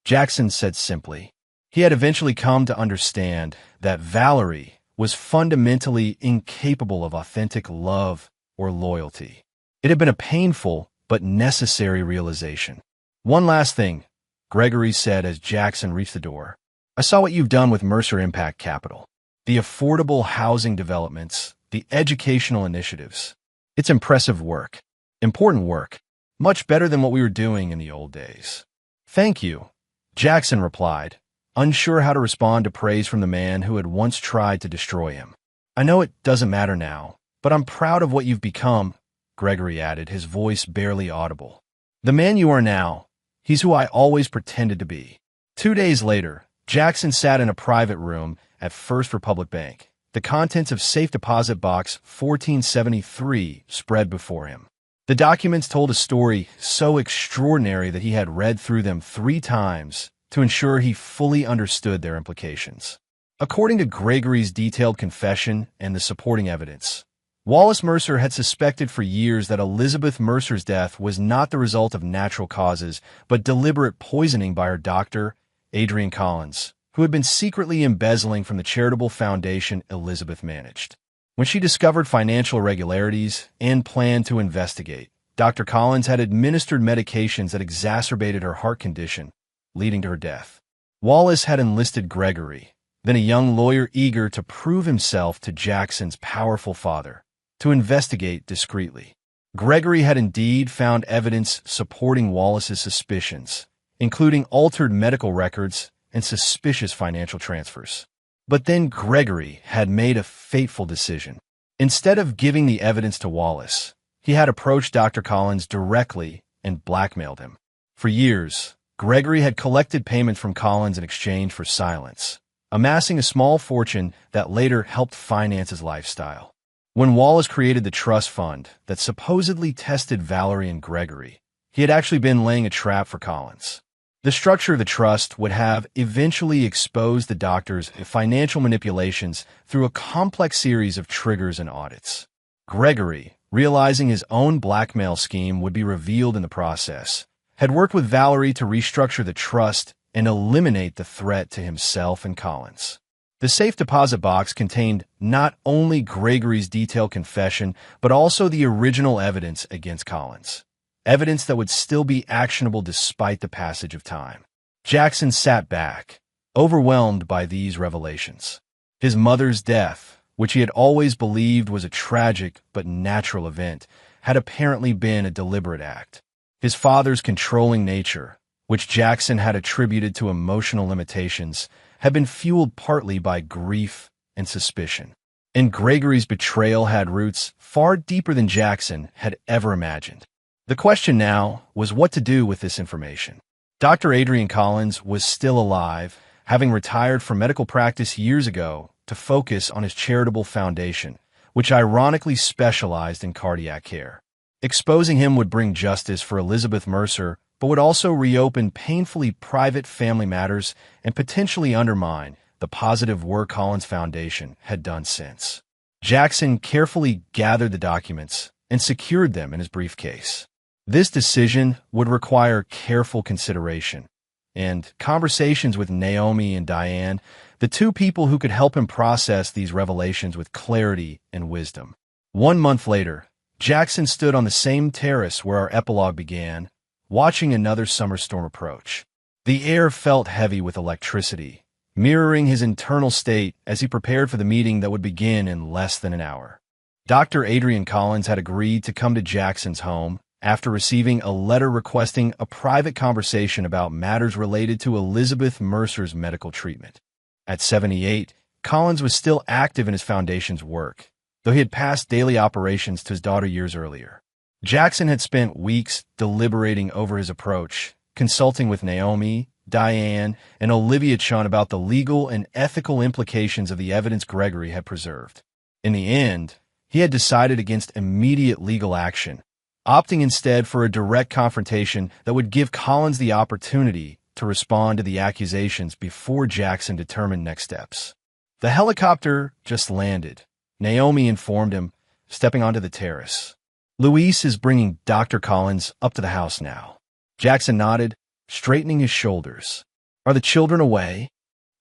Jackson said simply. He had eventually come to understand that Valerie was fundamentally incapable of authentic love or loyalty. It had been a painful but necessary realization. "One last thing," Gregory said as Jackson reached the door. "I saw what you've done with Mercer Impact Capital. The affordable housing developments, the educational initiatives. It's impressive work. Important work. Much better than what we were doing in the old days." "Thank you," Jackson replied, unsure how to respond to praise from the man who had once tried to destroy him. "I know it doesn't matter now, but I'm proud of what you've become," Gregory added, his voice barely audible. "The man you are now, he's who I always pretended to be." 2 days later, Jackson sat in a private room at First Republic Bank. The contents of safe deposit box 1473 spread before him. The documents told a story so extraordinary that he had read through them 3 times to ensure he fully understood their implications. According to Gregory's detailed confession and the supporting evidence, Wallace Mercer had suspected for years that Elizabeth Mercer's death was not the result of natural causes, but deliberate poisoning by her doctor, Adrian Collins, who had been secretly embezzling from the charitable foundation Elizabeth managed. When she discovered financial irregularities and planned to investigate, Dr. Collins had administered medications that exacerbated her heart condition, leading to her death. Wallace had enlisted Gregory, then a young lawyer eager to prove himself to Jackson's powerful father, to investigate discreetly. Gregory had indeed found evidence supporting Wallace's suspicions, including altered medical records and suspicious financial transfers. But then Gregory had made a fateful decision. Instead of giving the evidence to Wallace, he had approached Dr. Collins directly and blackmailed him. For years, Gregory had collected payments from Collins in exchange for silence, amassing a small fortune that later helped finance his lifestyle. When Wallace created the trust fund that supposedly tested Valerie and Gregory, he had actually been laying a trap for Collins. The structure of the trust would have eventually exposed the doctor's financial manipulations through a complex series of triggers and audits. Gregory, realizing his own blackmail scheme would be revealed in the process, had worked with Valerie to restructure the trust and eliminate the threat to himself and Collins. The safe deposit box contained not only Gregory's detailed confession, but also the original evidence against Collins. Evidence that would still be actionable despite the passage of time. Jackson sat back, overwhelmed by these revelations. His mother's death, which he had always believed was a tragic but natural event, had apparently been a deliberate act. His father's controlling nature, which Jackson had attributed to emotional limitations, had been fueled partly by grief and suspicion. And Gregory's betrayal had roots far deeper than Jackson had ever imagined. The question now was what to do with this information. Dr. Adrian Collins was still alive, having retired from medical practice years ago to focus on his charitable foundation, which ironically specialized in cardiac care. Exposing him would bring justice for Elizabeth Mercer but would also reopen painfully private family matters and potentially undermine the positive work Collins Foundation had done since. Jackson carefully gathered the documents and secured them in his briefcase. This decision would require careful consideration and conversations with Naomi and Diane, the two people who could help him process these revelations with clarity and wisdom. 1 month later, Jackson stood on the same terrace where our epilogue began, watching another summer storm approach. The air felt heavy with electricity, mirroring his internal state as he prepared for the meeting that would begin in less than an hour. Dr. Adrian Collins had agreed to come to Jackson's home after receiving a letter requesting a private conversation about matters related to Elizabeth Mercer's medical treatment. At 78, Collins was still active in his foundation's work, though he had passed daily operations to his daughter years earlier. Jackson had spent weeks deliberating over his approach, consulting with Naomi, Diane, and Olivia Chun about the legal and ethical implications of the evidence Gregory had preserved. In the end, he had decided against immediate legal action, opting instead for a direct confrontation that would give Collins the opportunity to respond to the accusations before Jackson determined next steps. The helicopter just landed, Naomi informed him, stepping onto the terrace. Luis is bringing Dr. Collins up to the house now. Jackson nodded, straightening his shoulders. Are the children away?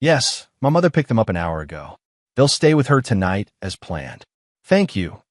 Yes, my mother picked them up an hour ago. They'll stay with her tonight as planned. Thank you,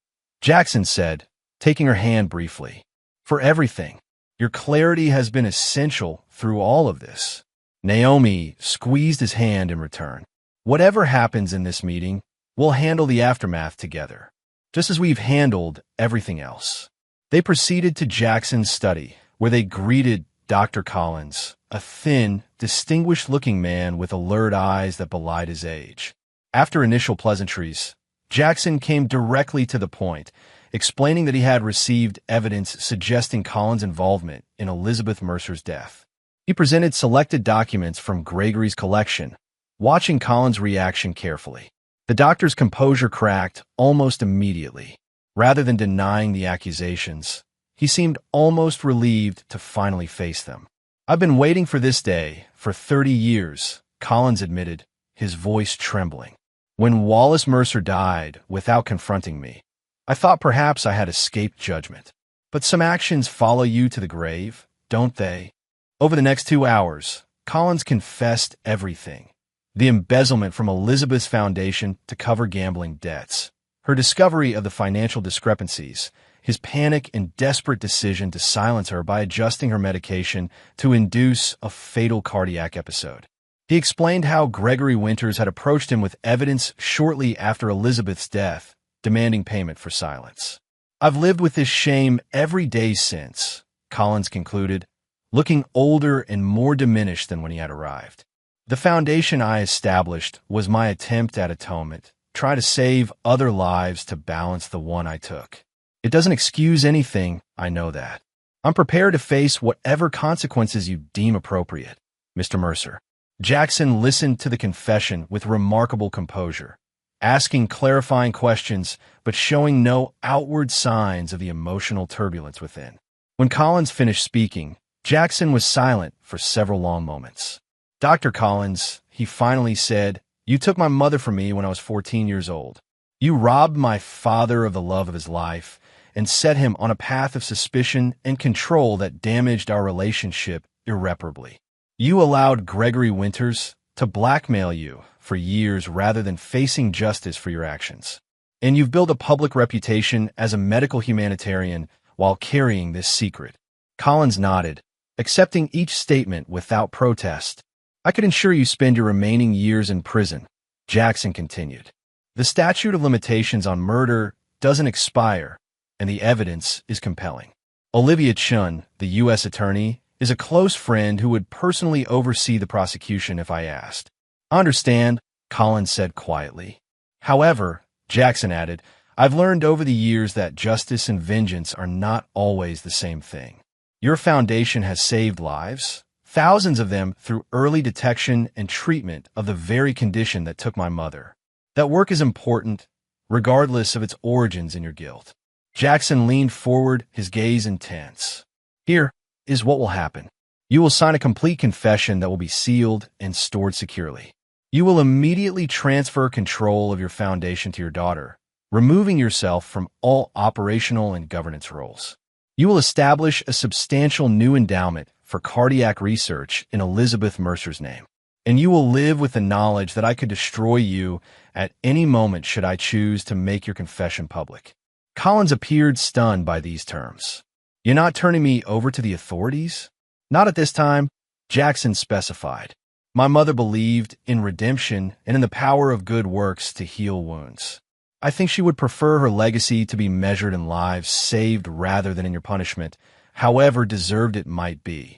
Jackson said, taking her hand briefly. For everything. Your clarity has been essential through all of this. Naomi squeezed his hand in return. Whatever happens in this meeting, we'll handle the aftermath together, just as we've handled everything else. They proceeded to Jackson's study, where they greeted Dr. Collins, a thin, distinguished-looking man with alert eyes that belied his age. After initial pleasantries, Jackson came directly to the point, explaining that he had received evidence suggesting Collins' involvement in Elizabeth Mercer's death. He presented selected documents from Gregory's collection, watching Collins' reaction carefully. The doctor's composure cracked almost immediately. Rather than denying the accusations, he seemed almost relieved to finally face them. I've been waiting for this day for 30 years, Collins admitted, his voice trembling. When Wallace Mercer died without confronting me, I thought perhaps I had escaped judgment. But some actions follow you to the grave, don't they? Over the next 2 hours, Collins confessed everything. The embezzlement from Elizabeth's foundation to cover gambling debts, her discovery of the financial discrepancies, his panic and desperate decision to silence her by adjusting her medication to induce a fatal cardiac episode. He explained how Gregory Winters had approached him with evidence shortly after Elizabeth's death, demanding payment for silence. I've lived with this shame every day since, Collins concluded, looking older and more diminished than when he had arrived. The foundation I established was my attempt at atonement, try to save other lives to balance the one I took. It doesn't excuse anything, I know that. I'm prepared to face whatever consequences you deem appropriate, Mr. Mercer. Jackson listened to the confession with remarkable composure, asking clarifying questions but showing no outward signs of the emotional turbulence within. When Collins finished speaking, Jackson was silent for several long moments. Dr. Collins, he finally said, you took my mother from me when I was 14 years old. You robbed my father of the love of his life and set him on a path of suspicion and control that damaged our relationship irreparably. You allowed Gregory Winters to blackmail you for years rather than facing justice for your actions. And you've built a public reputation as a medical humanitarian while carrying this secret. Collins nodded, accepting each statement without protest. I could ensure you spend your remaining years in prison, Jackson continued. The statute of limitations on murder doesn't expire, and the evidence is compelling. Olivia Chun, the U.S. attorney, is a close friend who would personally oversee the prosecution if I asked. I understand, Collins said quietly. However, Jackson added, I've learned over the years that justice and vengeance are not always the same thing. Your foundation has saved lives, thousands of them through early detection and treatment of the very condition that took my mother. That work is important, regardless of its origins in your guilt. Jackson leaned forward, his gaze intense. Here is what will happen. You will sign a complete confession that will be sealed and stored securely. You will immediately transfer control of your foundation to your daughter, removing yourself from all operational and governance roles. You will establish a substantial new endowment for cardiac research in Elizabeth Mercer's name, and you will live with the knowledge that I could destroy you at any moment should I choose to make your confession public. Collins appeared stunned by these terms. You're not turning me over to the authorities? Not at this time, Jackson specified. My mother believed in redemption and in the power of good works to heal wounds. I think she would prefer her legacy to be measured in lives saved rather than in your punishment, however deserved it might be.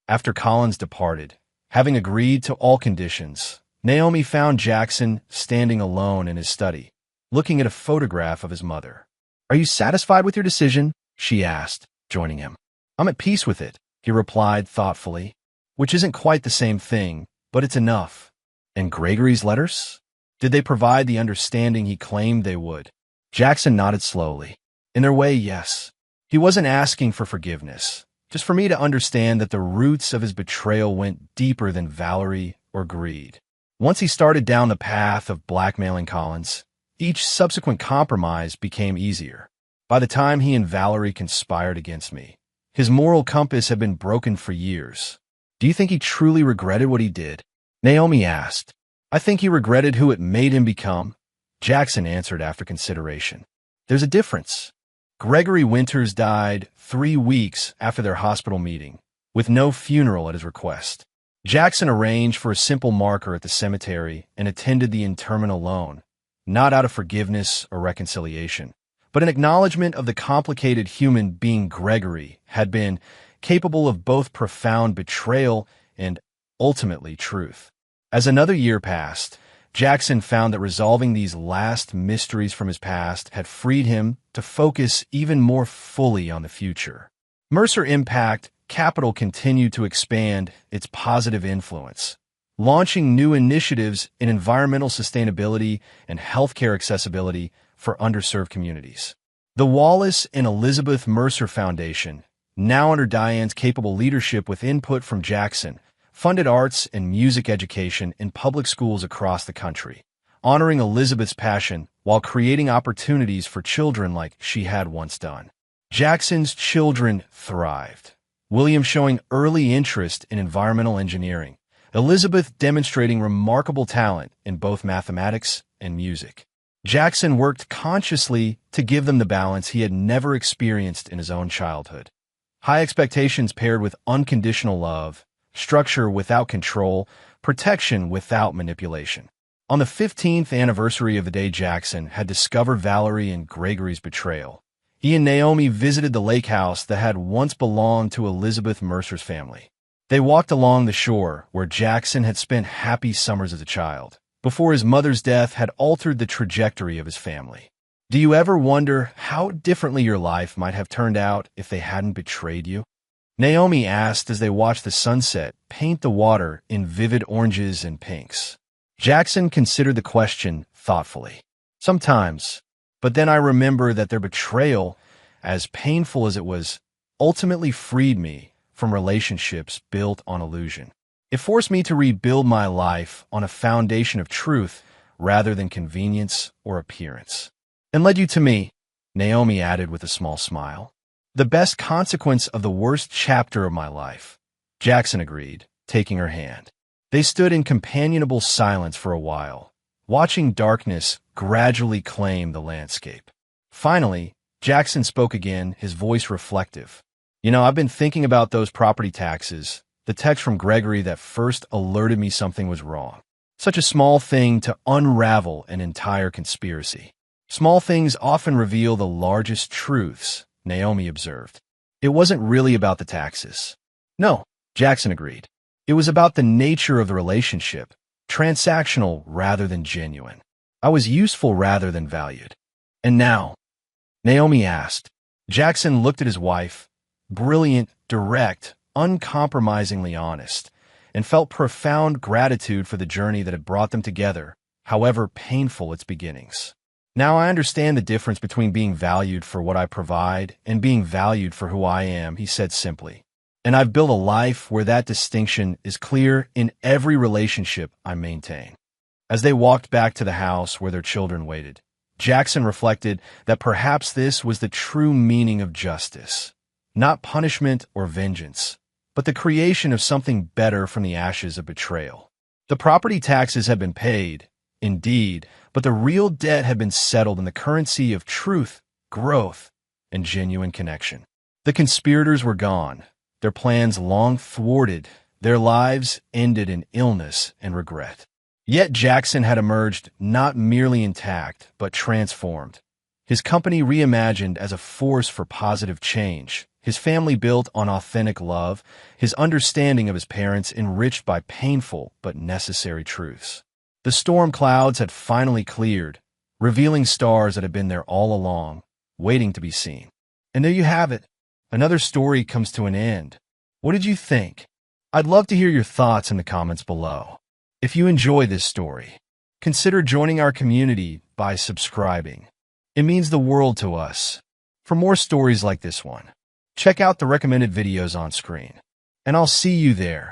After Collins departed, having agreed to all conditions, Naomi found Jackson standing alone in his study, looking at a photograph of his mother. Are you satisfied with your decision? She asked, joining him. I'm at peace with it, he replied thoughtfully, which isn't quite the same thing, but it's enough. And Gregory's letters? Did they provide the understanding he claimed they would? Jackson nodded slowly. In their way, yes. He wasn't asking for forgiveness, just for me to understand that the roots of his betrayal went deeper than Valerie or greed. Once he started down the path of blackmailing Collins, each subsequent compromise became easier. By the time he and Valerie conspired against me, his moral compass had been broken for years. Do you think he truly regretted what he did? Naomi asked. I think he regretted who it made him become, Jackson answered after consideration. There's a difference. Gregory Winters died 3 weeks after their hospital meeting, with no funeral at his request. Jackson arranged for a simple marker at the cemetery and attended the interment alone, not out of forgiveness or reconciliation, but an acknowledgement of the complicated human being Gregory had been, capable of both profound betrayal and, ultimately, truth. As another year passed, Jackson found that resolving these last mysteries from his past had freed him to focus even more fully on the future. Mercer Impact Capital continued to expand its positive influence, launching new initiatives in environmental sustainability and healthcare accessibility for underserved communities. The Wallace and Elizabeth Mercer Foundation, now under Diane's capable leadership with input from Jackson, funded arts and music education in public schools across the country, honoring Elizabeth's passion while creating opportunities for children like she had once done. Jackson's children thrived, William showing early interest in environmental engineering, Elizabeth demonstrating remarkable talent in both mathematics and music. Jackson worked consciously to give them the balance he had never experienced in his own childhood. High expectations paired with unconditional love, structure without control, protection without manipulation. On the 15th anniversary of the day Jackson had discovered Valerie and Gregory's betrayal, he and Naomi visited the lake house that had once belonged to Elizabeth Mercer's family. They walked along the shore where Jackson had spent happy summers as a child, before his mother's death had altered the trajectory of his family. Do you ever wonder how differently your life might have turned out if they hadn't betrayed you? Naomi asked as they watched the sunset paint the water in vivid oranges and pinks. Jackson considered the question thoughtfully. Sometimes, but then I remember that their betrayal, as painful as it was, ultimately freed me from relationships built on illusion. It forced me to rebuild my life on a foundation of truth rather than convenience or appearance. And led you to me, Naomi added with a small smile. The best consequence of the worst chapter of my life, Jackson agreed, taking her hand. They stood in companionable silence for a while, watching darkness gradually claim the landscape. Finally, Jackson spoke again, his voice reflective. I've been thinking about those property taxes, the text from Gregory that first alerted me something was wrong. Such a small thing to unravel an entire conspiracy. Small things often reveal the largest truths, Naomi observed. It wasn't really about the taxes. No, Jackson agreed. It was about the nature of the relationship, transactional rather than genuine. I was useful rather than valued. And now? Naomi asked. Jackson looked at his wife, brilliant, direct, uncompromisingly honest, and felt profound gratitude for the journey that had brought them together, however painful its beginnings. Now I understand the difference between being valued for what I provide and being valued for who I am, he said simply. And I've built a life where that distinction is clear in every relationship I maintain. As they walked back to the house where their children waited, Jackson reflected that perhaps this was the true meaning of justice. Not punishment or vengeance, but the creation of something better from the ashes of betrayal. The property taxes had been paid, indeed, but the real debt had been settled in the currency of truth, growth, and genuine connection. The conspirators were gone, their plans long thwarted, their lives ended in illness and regret. Yet Jackson had emerged not merely intact, but transformed. His company reimagined as a force for positive change, his family built on authentic love, his understanding of his parents enriched by painful but necessary truths. The storm clouds had finally cleared, revealing stars that had been there all along, waiting to be seen. And there you have it. Another story comes to an end. What did you think? I'd love to hear your thoughts in the comments below. If you enjoy this story, consider joining our community by subscribing. It means the world to us. For more stories like this one, check out the recommended videos on screen. And I'll see you there.